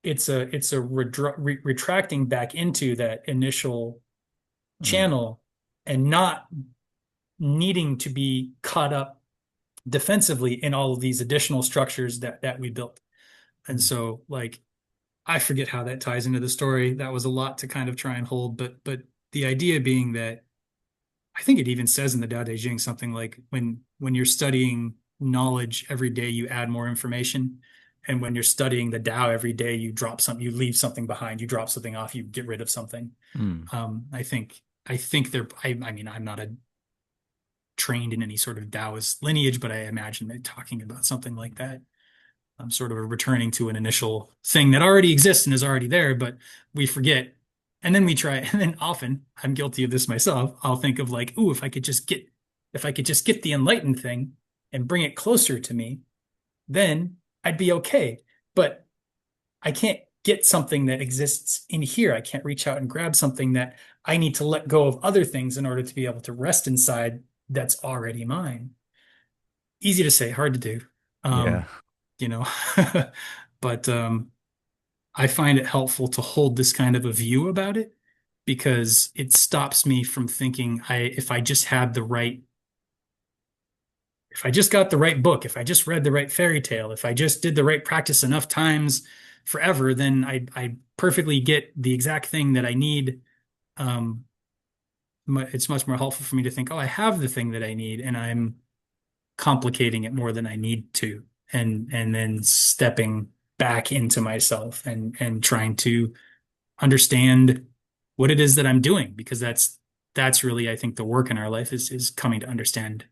it's a retracting back into that initial mm, channel and not needing to be caught up defensively in all of these additional structures that we built. And mm, so like I forget how that ties into the story. That was a lot to kind of try and hold, but the idea being that I think it even says in the Tao Te Ching something like when you're studying knowledge every day, you add more information. And when you're studying the Tao every day, you drop something, you leave something behind, you drop something off, you get rid of something. mm. I think I mean, I'm not trained in any sort of Taoist lineage, but I imagine they're talking about something like that. sort of returning to an initial thing that already exists and is already there, but we forget. And then we try, and then often I'm guilty of this myself. I'll think of like, ooh, if I could just get the enlightened thing and bring it closer to me, then I'd be okay. But I can't get something that exists in here. I can't reach out and grab something that I need to let go of other things in order to be able to rest inside that's already mine. Easy to say, hard to do. Yeah. Um, you know, but I find it helpful to hold this kind of a view about it because it stops me from thinking if I just had the right if I just got the right book, if I just read the right fairy tale, if I just did the right practice enough times forever, then I perfectly get the exact thing that I need. Um, it's much more helpful for me to think, oh, I have the thing that I need, and I'm complicating it more than I need to, and then stepping back into myself and trying to understand what it is that I'm doing, because that's really, I think, the work in our life is coming to understand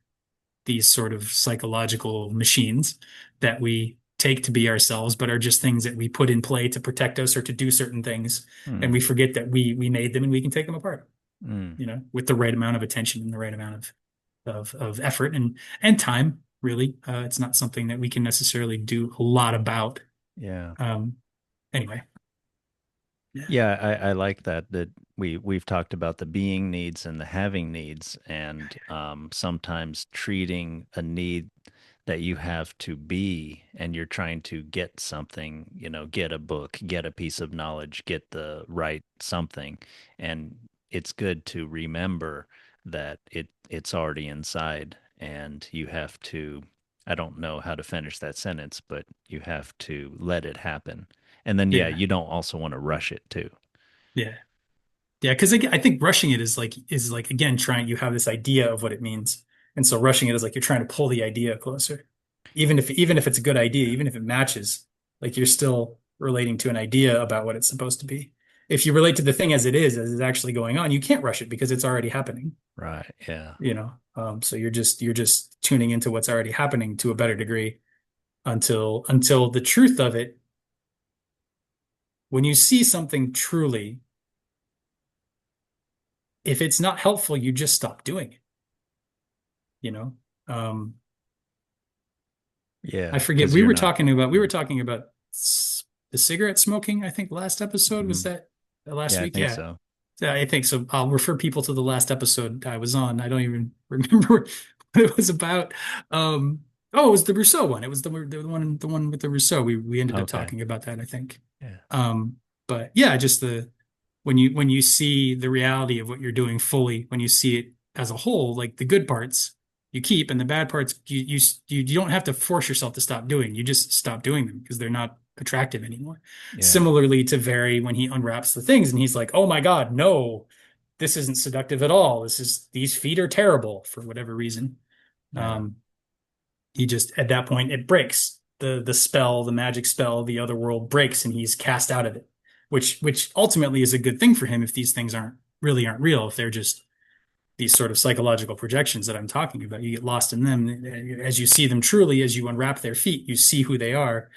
these sort of psychological machines that we take to be ourselves, but are just things that we put in play to protect us or to do certain things. And Hmm. we forget that we made them and we can take them apart, Mm. with the right amount of attention and the right amount of effort and time, really. It's not something that we can necessarily do a lot about. Yeah. Um, anyway, yeah, Yeah, I like that we've talked about the being needs and the having needs, and sometimes treating a need that you have to be, and you're trying to get something, get a book, get a piece of knowledge, get the right something, and it's good to remember that it's already inside, and you have to. I don't know how to finish that sentence, but you have to let it happen. And then, yeah, yeah, you don't also want to rush it too. yeah. Yeah, because I think rushing it is like again trying you have this idea of what it means, and so rushing it is like you're trying to pull the idea closer, even if it's a good idea, Yeah. even if it matches, like you're still relating to an idea about what it's supposed to be. If you relate to the thing as it's actually going on, you can't rush it because it's already happening. Right. Yeah. So you're just tuning into what's already happening to a better degree until the truth of it. When you see something truly, if it's not helpful, you just stop doing it. you know. Um, I Yeah. forget. Because you're not. We were talking about the cigarette smoking, I think last episode was Mhm. that last Yeah, I week? think Yeah. so. Yeah, I think so. I'll refer people to the last episode I was on. I don't even remember what it was about. Oh, it was the Rousseau one. It was the one with the Rousseau. We ended up Okay. talking about that, I think. Yeah. Um, but yeah, just the when you see the reality of what you're doing fully, when you see it as a whole, like the good parts you keep and the bad parts you don't have to force yourself to stop doing. You just stop doing them because they're not attractive anymore. Yeah. Similarly to Veri when he unwraps the things and he's like, "Oh my God, no, this isn't seductive at all. These feet are terrible for whatever reason." Yeah. Um, he just at that point it breaks the spell, the magic spell, the other world breaks, and he's cast out of it, which ultimately is a good thing for him if these things aren't real, if they're just these sort of psychological projections that I'm talking about. You get lost in them as you see them truly, as you unwrap their feet, you see who they are.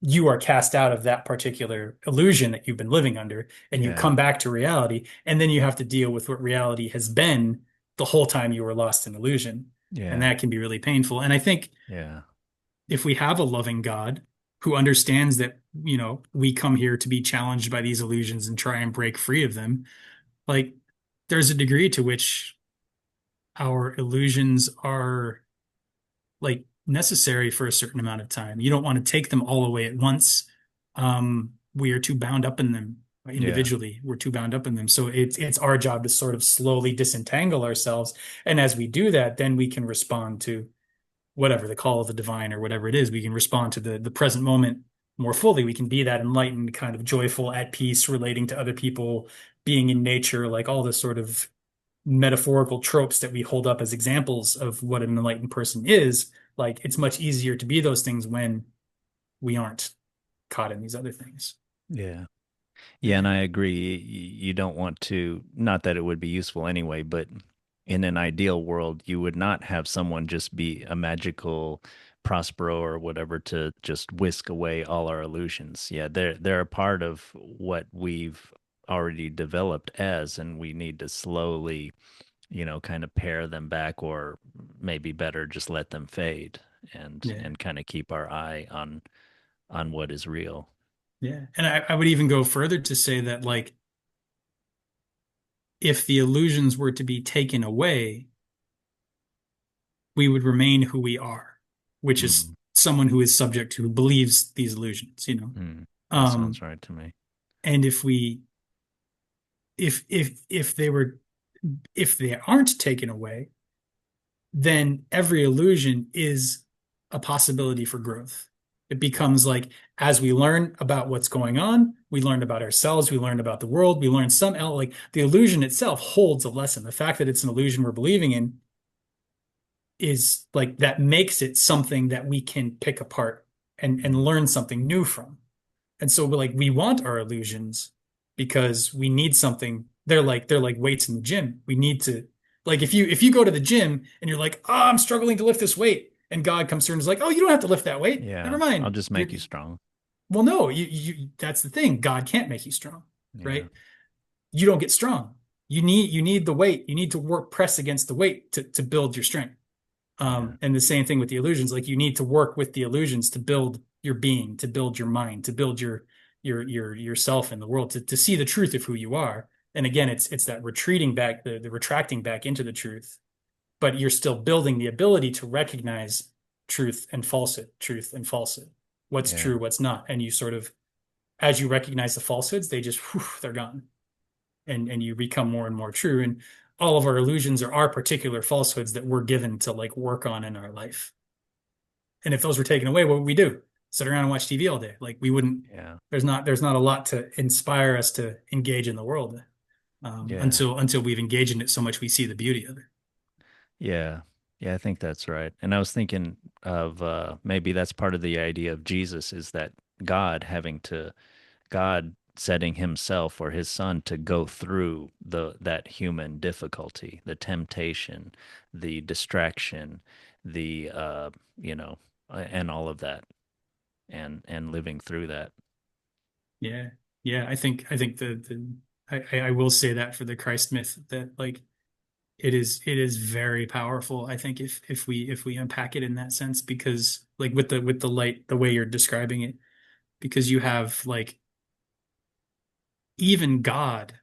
You are cast out of that particular illusion that you've been living under, and you Yeah. come back to reality, and then you have to deal with what reality has been the whole time you were lost in illusion. And Yeah. that can be really painful. And I think Yeah. if we have a loving God who understands that, we come here to be challenged by these illusions and try and break free of them, like there's a degree to which our illusions are like necessary for a certain amount of time. You don't want to take them all away at once. We are too bound up in them Yeah. individually. We're too bound up in them. So it's our job to sort of slowly disentangle ourselves. And as we do that, then we can respond to whatever the call of the divine or whatever it is. We can respond to the present moment more fully. We can be that enlightened, kind of joyful, at peace, relating to other people, being in nature, like all this sort of metaphorical tropes that we hold up as examples of what an enlightened person is. Like it's much easier to be those things when we aren't caught in these other things. Yeah. Yeah, and Yeah. I agree. You don't want to, not that it would be useful anyway, but in an ideal world, you would not have someone just be a magical Prospero or whatever to just whisk away all our illusions. Yeah, they're a part of what we've already developed as, and we need to slowly, kind of pare them back, or maybe better, just let them fade and Yeah. kind of keep our eye on what is real. Yeah. And I would even go further to say that, like, if the illusions were to be taken away, we would remain who we are, which is Mm, someone who is subject to, who believes these illusions, you know. that sounds Um, right to me. and if they were, if they aren't taken away, then every illusion is a possibility for growth. It becomes like, as we learn about what's going on, we learn about ourselves, we learn about the world, we learn some, like the illusion itself holds a lesson. The fact that it's an illusion we're believing in is like, that makes it something that we can pick apart and Mm, learn something new from. And so we're like, we want our illusions because we need something. They're like weights in the gym. We need to, like, if you go to the gym and you're like, oh, I'm struggling to lift this weight, and God comes through and is like, oh, you don't have to lift that weight. Never yeah, I'll mind. just make you strong. Well, no, you that's the thing. God can't make you strong, Yeah, right? You don't get strong. You need the weight. You need to work press against the weight to build your strength. yeah, And the same thing with the illusions. Like, you need to work with the illusions to build your being, to build your mind, to build your yourself in the world, to see the truth of who you are. And again, it's that retreating back, the retracting back into the truth, but you're still building the ability to recognize truth and falsehood, what's yeah, true, what's not. And you sort of, as you recognize the falsehoods, they just, whew, they're gone. And you become more and more true. And all of our illusions are our particular falsehoods that we're given to, like, work on in our life. And if those were taken away, what would we do? Sit around and watch TV all day? Like, we wouldn't. yeah, There's not a lot to inspire us to engage in the world, yeah. until we've engaged in it so much we see the beauty of it. Yeah. Yeah, I think that's right. And I was thinking of maybe that's part of the idea of Jesus, is that God setting himself or his son to go through that human difficulty, the temptation, the distraction, the and all of that, and living through that. Yeah, yeah. I think I will say that for the Christ myth, that, like, it is very powerful. I think if we unpack it in that sense, because, like, with the light, the way you're describing it, because you have, like, even God,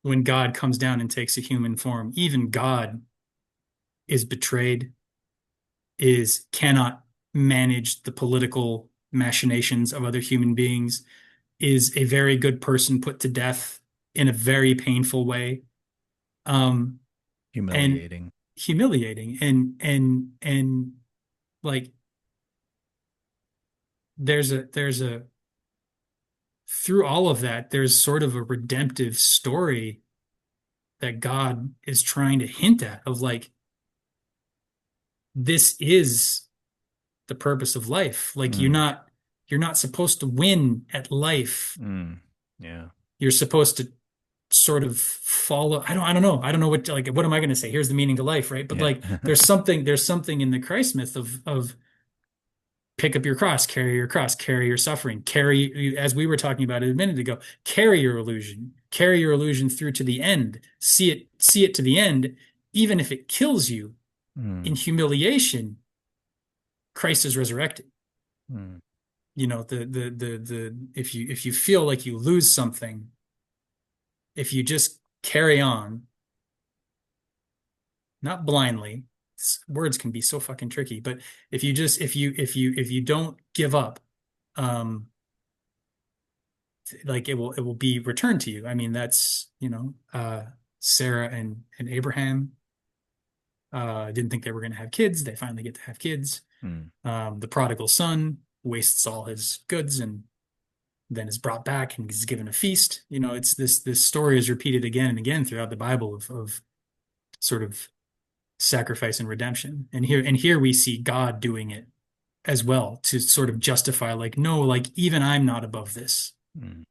when God comes down and takes a human form, even God is betrayed, is cannot manage the political machinations of other human beings, is a very good person put to death in a very painful way, um, and Humiliating. humiliating, and like, there's a through all of that, there's sort of a redemptive story that God is trying to hint at, of like, this is the purpose of life. Like, Mm, you're not supposed to win at life. mm, yeah. You're supposed to sort of follow. I don't know what, like, what am I going to say? Here's the meaning to life, right? But, Yeah. like, there's something in the Christ myth of pick up your cross, carry your suffering, carry, as we were talking about it a minute ago, carry your illusion through to the end, see it to the end, even if it kills you in Mm, humiliation. Christ is resurrected. mm, If you feel like you lose something, if you just carry on, not blindly, words can be so fucking tricky, but if you just if you don't give up, um like, it will be returned to you. I mean, that's, Sarah and Abraham didn't think they were going to have kids. They finally get to have kids. mm, The prodigal son wastes all his goods and then is brought back and is given a feast. It's this story is repeated again and again throughout the Bible of sort of sacrifice and redemption. And here we see God doing it as well, to sort of justify, like, no, like, even I'm not above this. mm.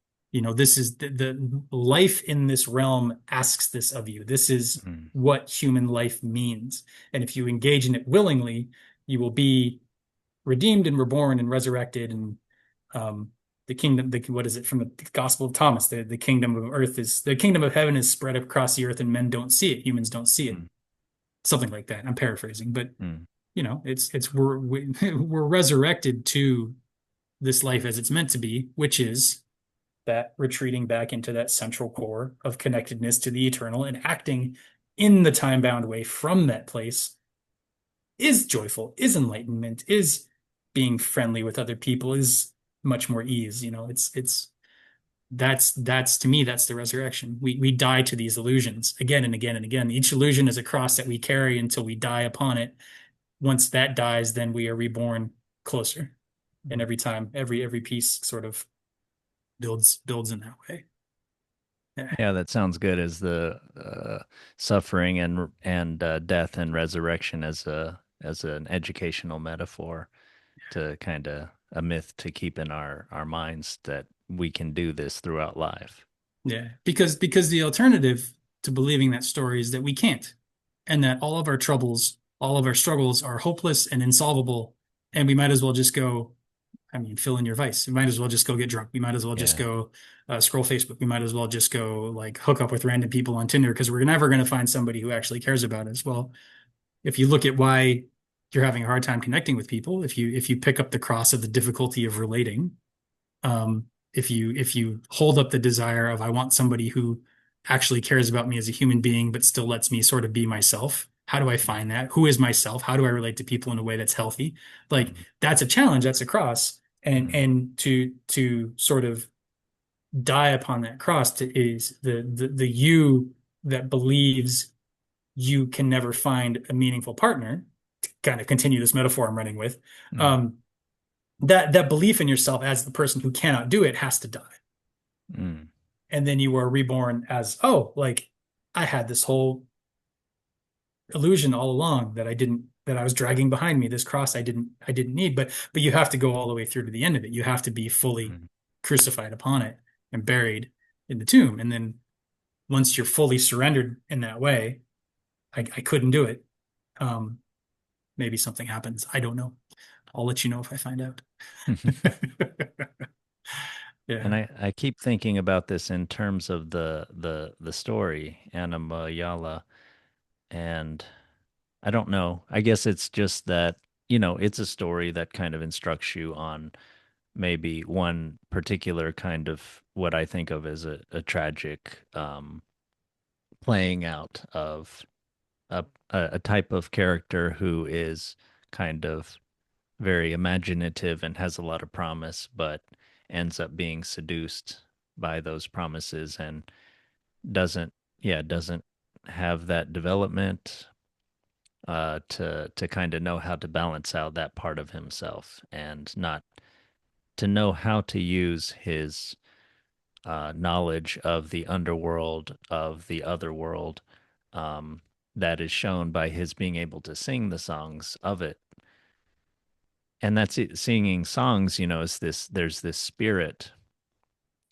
This is the life in this realm asks this of you. This is Mm, what human life means. And if you engage in it willingly, you will be redeemed and reborn and resurrected. And um, the kingdom, what is it from the Gospel of Thomas? The kingdom of earth is the kingdom of heaven is spread across the earth, and men don't see it. Humans don't see it. mm, Something like that. I'm paraphrasing, but mm. it's we're resurrected to this life as it's meant to be, which is that retreating back into that central core of connectedness to the eternal and acting in the time bound way from that place is joyful, is enlightenment, is being friendly with other people, is much more ease. It's that's to me, that's the resurrection. We die to these illusions again and again and again. Each illusion is a cross that we carry until we die upon it. Once that dies, then we are reborn closer. And every time, every piece sort of builds in that way. Yeah. Yeah, that sounds good as the suffering and death and resurrection as an educational metaphor to kind of a myth to keep in our minds that we can do this throughout life. Yeah, because the alternative to believing that story is that we can't, and that all of our troubles, all of our struggles are hopeless and insolvable, and we might as well just go. I mean, fill in your vice. We might as well just go get drunk. We might as well just Yeah. go scroll Facebook. We might as well just go like hook up with random people on Tinder because we're never going to find somebody who actually cares about us. Well, if you look at why you're having a hard time connecting with people, if you pick up the cross of the difficulty of relating, if you hold up the desire of I want somebody who actually cares about me as a human being, but still lets me sort of be myself. How do I find that? Who is myself? How do I relate to people in a way that's healthy? Like Mm, that's a challenge. That's a cross. And mm, and to sort of die upon that cross is the you that believes you can never find a meaningful partner. To kind of continue this metaphor I'm running with. mm, Um, that belief in yourself as the person who cannot do it has to die. mm, And then you are reborn as, oh, like I had this whole illusion all along that I was dragging behind me, this cross I didn't need. But you have to go all the way through to the end of it. You have to be fully mm. crucified upon it and buried in the tomb. And then once you're fully surrendered in that way, I couldn't do it. Um, maybe something happens. I don't know. I'll let you know if I find out. And Yeah. I keep thinking about this in terms of the story, Anna Mayala, and I don't know. I guess it's just that, it's a story that kind of instructs you on maybe one particular kind of what I think of as a tragic playing out of a type of character who is kind of very imaginative and has a lot of promise, but ends up being seduced by those promises and doesn't, yeah, doesn't have that development to kind of know how to balance out that part of himself and not to know how to use his knowledge of the underworld, of the other world, um, that is shown by his being able to sing the songs of it. And that's it. Singing songs, is this, there's this spirit,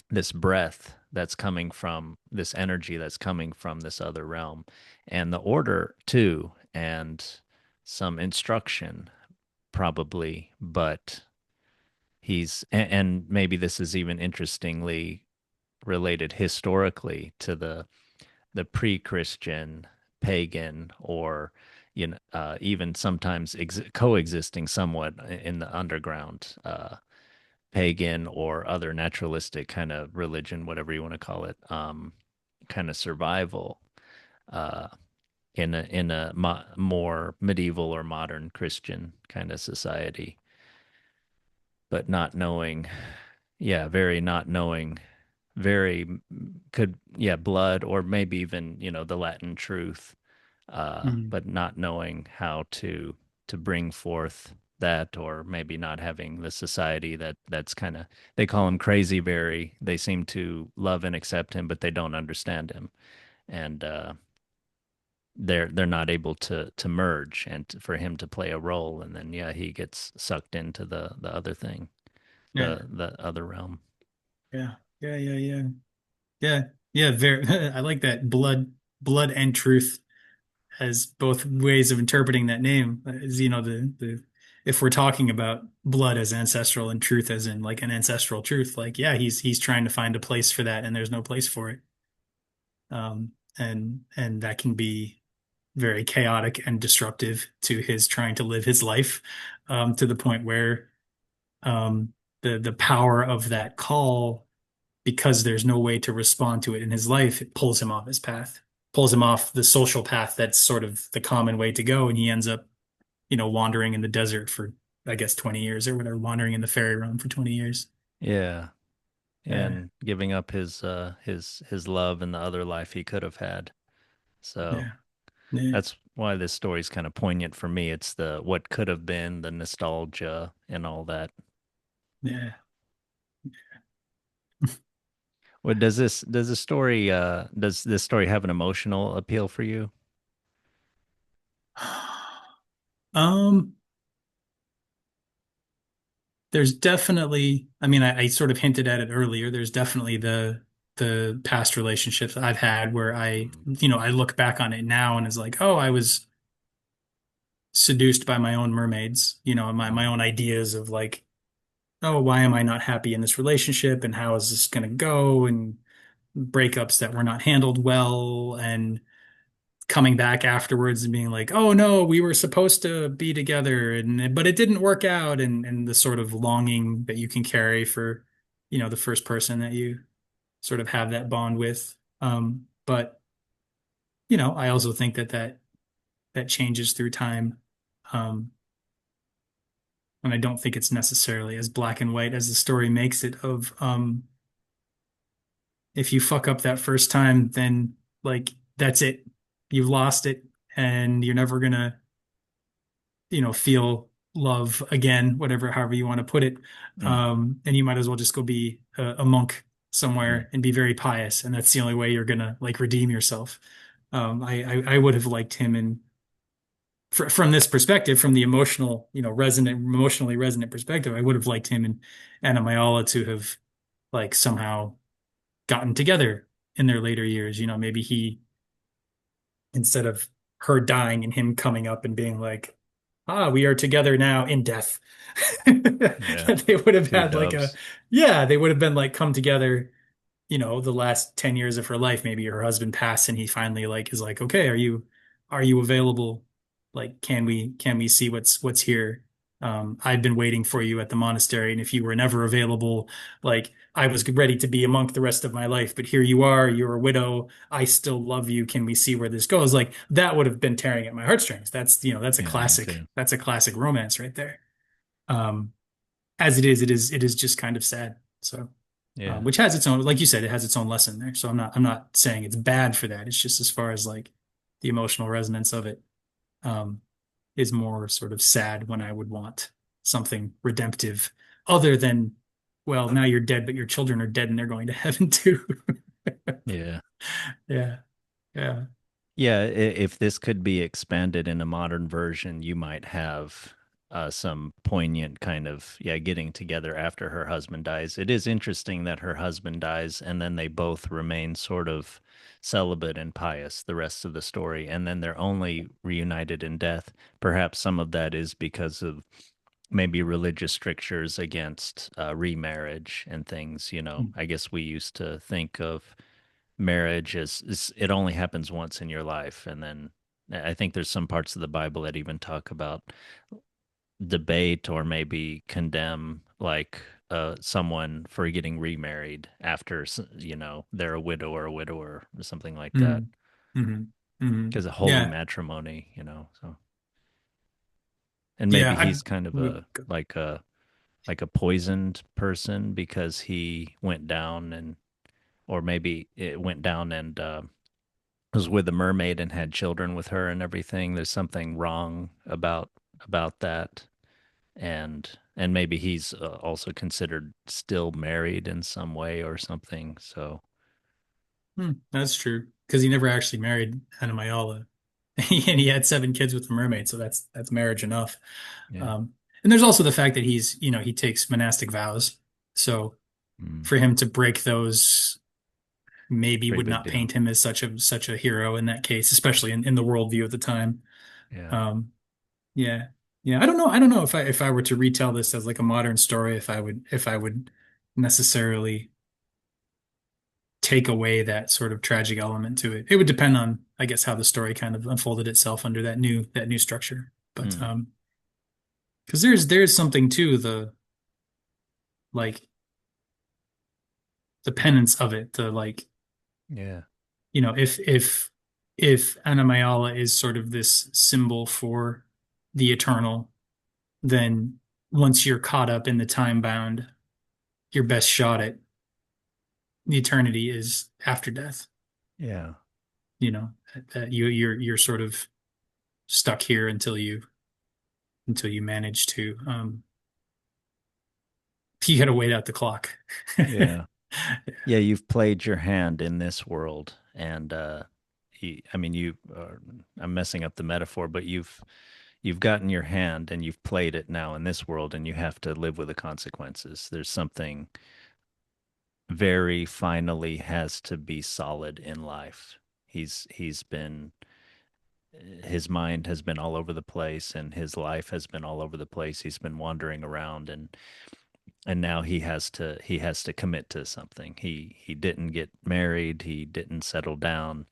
this breath that's coming from this energy that's coming from this other realm, and the order too, and some instruction probably, but and maybe this is even interestingly related historically to the pre-Christian pagan or even sometimes coexisting somewhat in the underground pagan or other naturalistic kind of religion, whatever you want to call it, kind of survival uh, in a more medieval or modern Christian kind of society, but not knowing, yeah, very not knowing, very could, yeah, blood or maybe even the Latin truth, Mhm. but not knowing how to bring forth that, or maybe not having the society that's kind of, they call him crazy Barry. They seem to love and accept him, but they don't understand him, and they're not able to merge and for him to play a role, and then yeah, he gets sucked into the other thing, Yeah. the other realm. Yeah. Yeah, yeah, yeah. Yeah. Yeah, very I like that blood and truth as both ways of interpreting that name. As the if we're talking about blood as ancestral and truth as in like an ancestral truth, like yeah, he's trying to find a place for that and there's no place for it. And that can be very chaotic and disruptive to his trying to live his life, to the point where the power of that call, because there's no way to respond to it in his life, it pulls him off his path, pulls him off the social path that's sort of the common way to go, and he ends up, wandering in the desert for, I guess, 20 years or whatever, wandering in the fairy realm for 20 years. Yeah. Yeah, And giving up his love and the other life he could have had. So yeah, yeah, that's why this story's kind of poignant for me. It's the what could have been, the nostalgia and all that. yeah. What does this story have an emotional appeal for you? Um, there's definitely, I mean, I sort of hinted at it earlier. There's definitely the past relationships I've had where Mm. I look back on it now and it's like, oh, I was seduced by my own mermaids, my Mm. own ideas of like, oh, why am I not happy in this relationship and how is this going to go? And breakups that were not handled well, and coming back afterwards and being like, oh no, we were supposed to be together and but it didn't work out, and the sort of longing that you can carry for, the first person that you sort of have that bond with. But I also think that changes through time. Um, and I don't think it's necessarily as black and white as the story makes it of, if you fuck up that first time, then like that's it. You've lost it and you're never gonna, feel love again, whatever, however you want to put it. Mm. And you might as well just go be a monk Mm. somewhere and be very pious. And that's the only way you're gonna like redeem yourself. I would have liked him in from this perspective, from the emotional, emotionally resonant perspective, I would have liked him and Anna Mayala to have like somehow gotten together in their later years. Maybe he, instead of her dying and him coming up and being like, ah, we are together now in death. Yeah. They would have Two had like doves. yeah, they would have been like come together, the last 10 years of her life. Maybe her husband passed and he finally like is like, okay, are you available? Like, can we see what's here? I've been waiting for you at the monastery, and if you were never available, like I was ready to be a monk the rest of my life, but here you are, you're a widow. I still love you. Can we see where this goes? Like that would have been tearing at my heartstrings. That's a Yeah, me classic. too. That's a classic romance right there. Um, as it is just kind of sad. So, Yeah. which has its own, like you said, it has its own lesson there. So I'm not saying it's bad for that. It's just as far as like the emotional resonance of it, um, is more sort of sad when I would want something redemptive other than, well, now you're dead, but your children are dead and they're going to heaven too. Yeah. Yeah. Yeah. Yeah, if this could be expanded in a modern version, you might have some poignant kind of, yeah, getting together after her husband dies. It is interesting that her husband dies and then they both remain sort of celibate and pious the rest of the story, and then they're only reunited in death. Perhaps some of that is because of maybe religious strictures against remarriage and things. I guess we used to think of marriage is it only happens once in your life, and then I think there's some parts of the Bible that even talk about debate or maybe condemn like someone for getting remarried after they're a widow or a widower or something like that, Mm. Hmm. Hmm. because of holy Yeah. matrimony, so and maybe Yeah. he's kind of Would a like a poisoned person because he went down and or maybe it went down and was with a mermaid and had children with her and everything. There's something wrong about that, and maybe he's also considered still married in some way or something. So That's true. Because he never actually married Anna Mayala. And he had 7 kids with the mermaid, so that's marriage enough. yeah, Um, and there's also the fact that he takes monastic vows. So Mm. for him to break those maybe Pretty would big not deal. paint him as such a hero in that case, especially in the worldview at the time. Yeah. Um, yeah, yeah. I don't know if I were to retell this as like a modern story, if I would necessarily take away that sort of tragic element to it. It would depend on, I guess, how the story kind of unfolded itself under that new structure. But Mm. because there's something to the like the penance of it, the like Yeah. if Anna Mayala is sort of this symbol for the eternal, then once you're caught up in the time bound, your best shot at the eternity is after death. Yeah. You know, you're sort of stuck here until you manage to you got to wait out the clock. Yeah. Yeah, you've played your hand in this world, and I mean, I'm messing up the metaphor, but you've gotten your hand and you've played it now in this world, and you have to live with the consequences. There's something very finally has to be solid in life. He's been his mind has been all over the place, and his life has been all over the place. He's been wandering around, and now he has to commit to something. He didn't get married, he didn't settle down,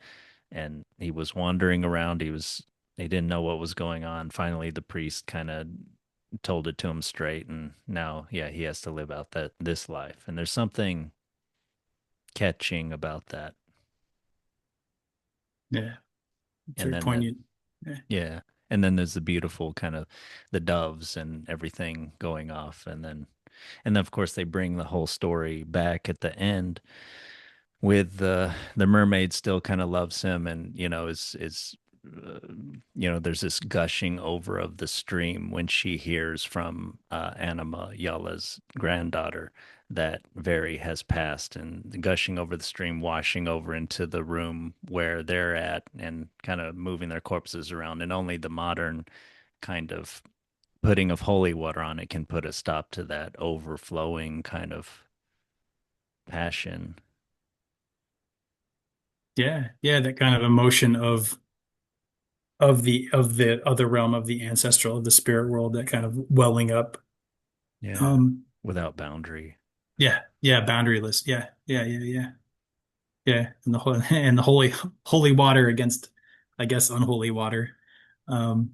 and he was wandering around. He didn't know what was going on. Finally the priest kind of told it to him straight, and now yeah, he has to live out that this life. And there's something catching about that. Yeah, it's And very then the poignant. Yeah. yeah, and then there's the beautiful kind of the doves and everything going off, and then of course they bring the whole story back at the end with the mermaid still kind of loves him, and is uh, there's this gushing over of the stream when she hears from Anima Yala's granddaughter that Veri has passed, and the gushing over the stream washing over into the room where they're at and kind of moving their corpses around, and only the modern kind of putting of holy water on it can put a stop to that overflowing kind of passion. Yeah, yeah, that kind of emotion of the other realm of the ancestral of the spirit world, that kind of welling up. Yeah, Um, without boundary. yeah, yeah, boundaryless. Yeah, yeah, yeah, yeah, yeah, and and the holy water against, I guess, unholy water, um,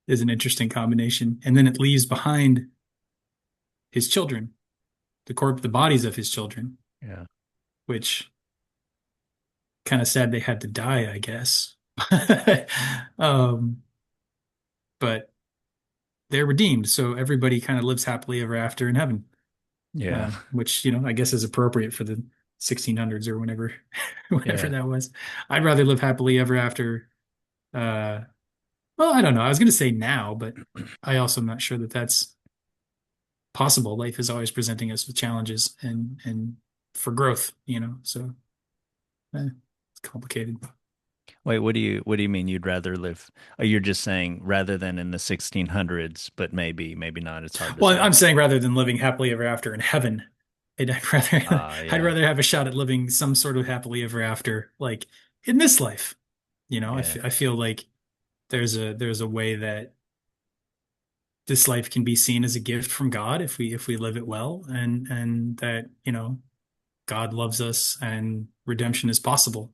is an interesting combination. And then it leaves behind his children, the bodies of his children, Yeah, which kind of sad they had to die, I guess. Um, but they're redeemed, so everybody kind of lives happily ever after in heaven, yeah, which I guess is appropriate for the 1600s or whenever, whenever yeah, that was. I'd rather live happily ever after. Uh, well, I don't know. I was going to say now, but I also am not sure that that's possible. Life is always presenting us with challenges and for growth, So it's complicated. Wait, what do you mean you'd rather live? Oh, you're just saying rather than in the 1600s, but maybe not. It's hard to Well, say. I'm saying rather than living happily ever after in heaven, I'd rather I'd Yeah, rather have a shot at living some sort of happily ever after, like in this life. yeah, I feel like there's a way that this life can be seen as a gift from God if we live it well, and that God loves us and redemption is possible.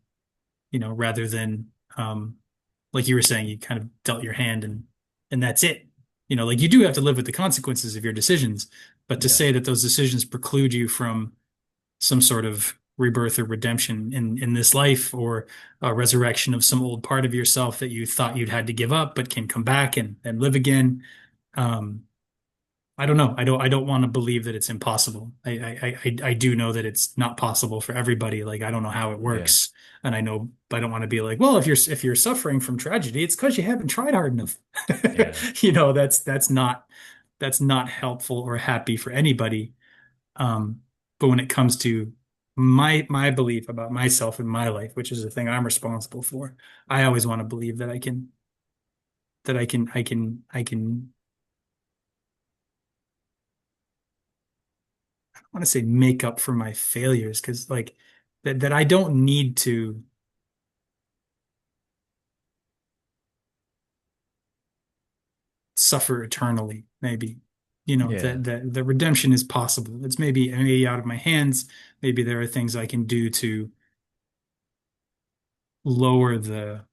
Rather than like you were saying, you kind of dealt your hand and that's it. Like you do have to live with the consequences of your decisions, but to yeah, say that those decisions preclude you from some sort of rebirth or redemption in this life, or a resurrection of some old part of yourself that you thought you'd had to give up but can come back and live again. Um, I don't know. I don't want to believe that it's impossible. I do know that it's not possible for everybody. Like I don't know how it yeah, works, and I know I don't want to be like, well, if you're suffering from tragedy, it's because you haven't tried hard enough. yeah, That's not helpful or happy for anybody. Um, but when it comes to my belief about myself and my life, which is the thing I'm responsible for, I always want to believe that I can want to say make up for my failures because like that I don't need to suffer eternally, maybe. You know, Yeah. that the redemption is possible. It's maybe out of my hands. Maybe there are things I can do to lower the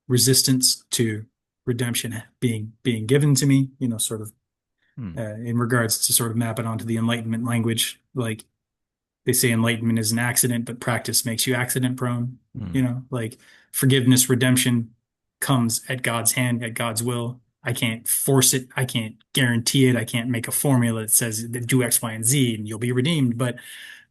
resistance to redemption being given to me, you know, sort of Hmm. in regards to sort of map it onto the Enlightenment language. Like they say enlightenment is an accident, but practice makes you accident prone. Hmm. You know, like forgiveness, redemption comes at God's hand, at God's will. I can't force it. I can't guarantee it. I can't make a formula that says do X, Y, and Z and you'll be redeemed. But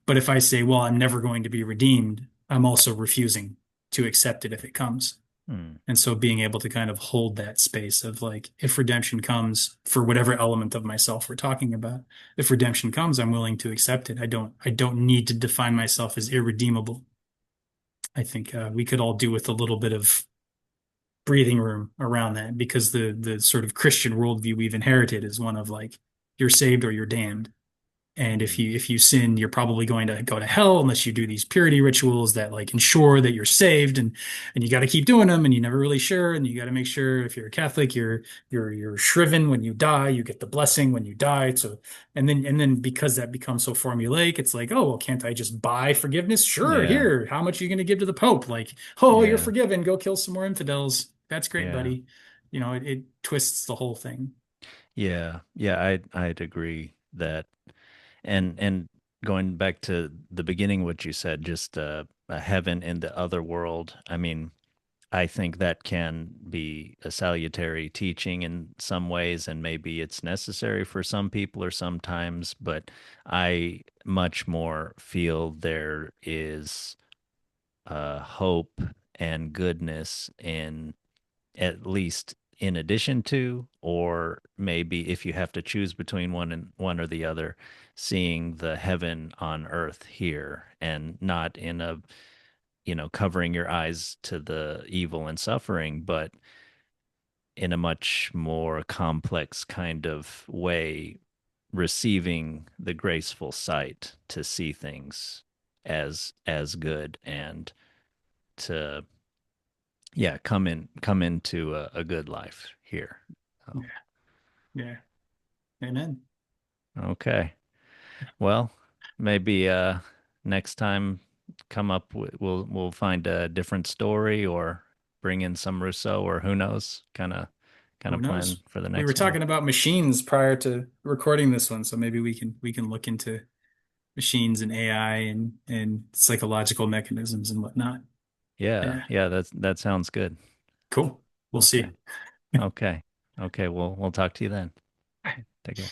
if I say, well, I'm never going to be redeemed, I'm also refusing to accept it if it comes. Hmm. And so being able to kind of hold that space of like, if redemption comes for whatever element of myself we're talking about, if redemption comes, I'm willing to accept it. I don't need to define myself as irredeemable. I think we could all do with a little bit of breathing room around that because the sort of Christian worldview we've inherited is one of like, you're saved or you're damned. And Hmm. if you sin, you're probably going to go to hell unless you do these purity rituals that like ensure that you're saved and you got to keep doing them and you're never really sure and you got to make sure if you're a Catholic you're shriven when you die, you get the blessing when you die. So and then because that becomes so formulaic, it's like, oh, well, can't I just buy forgiveness? Sure, Yeah. here. How much are you going to give to the Pope? Like, oh, you're Yeah. forgiven. Go kill some more infidels. That's great, Yeah. buddy. You know, it twists the whole thing. Yeah. Yeah. I'd agree that. And going back to the beginning, what you said, just a heaven in the other world. I mean, I think that can be a salutary teaching in some ways, and maybe it's necessary for some people or sometimes, but I much more feel there is hope and goodness in at least in addition to, or maybe if you have to choose between one or the other, seeing the heaven on earth here and not in a, covering your eyes to the evil and suffering, but in a much more complex kind of way, receiving the graceful sight to see things as good and to come into a good life here. Yeah. Oh, Yeah. Amen. okay. Well, maybe next time we'll find a different story or bring in some Rousseau or who knows, kind Who of plan knows? for the We were next one. talking about machines prior to recording this one, so maybe we can look into machines and AI and psychological mechanisms and whatnot. Yeah, Yeah, yeah, that sounds good. cool. We'll Okay. see. Okay. Okay, we'll talk to you then. Take care.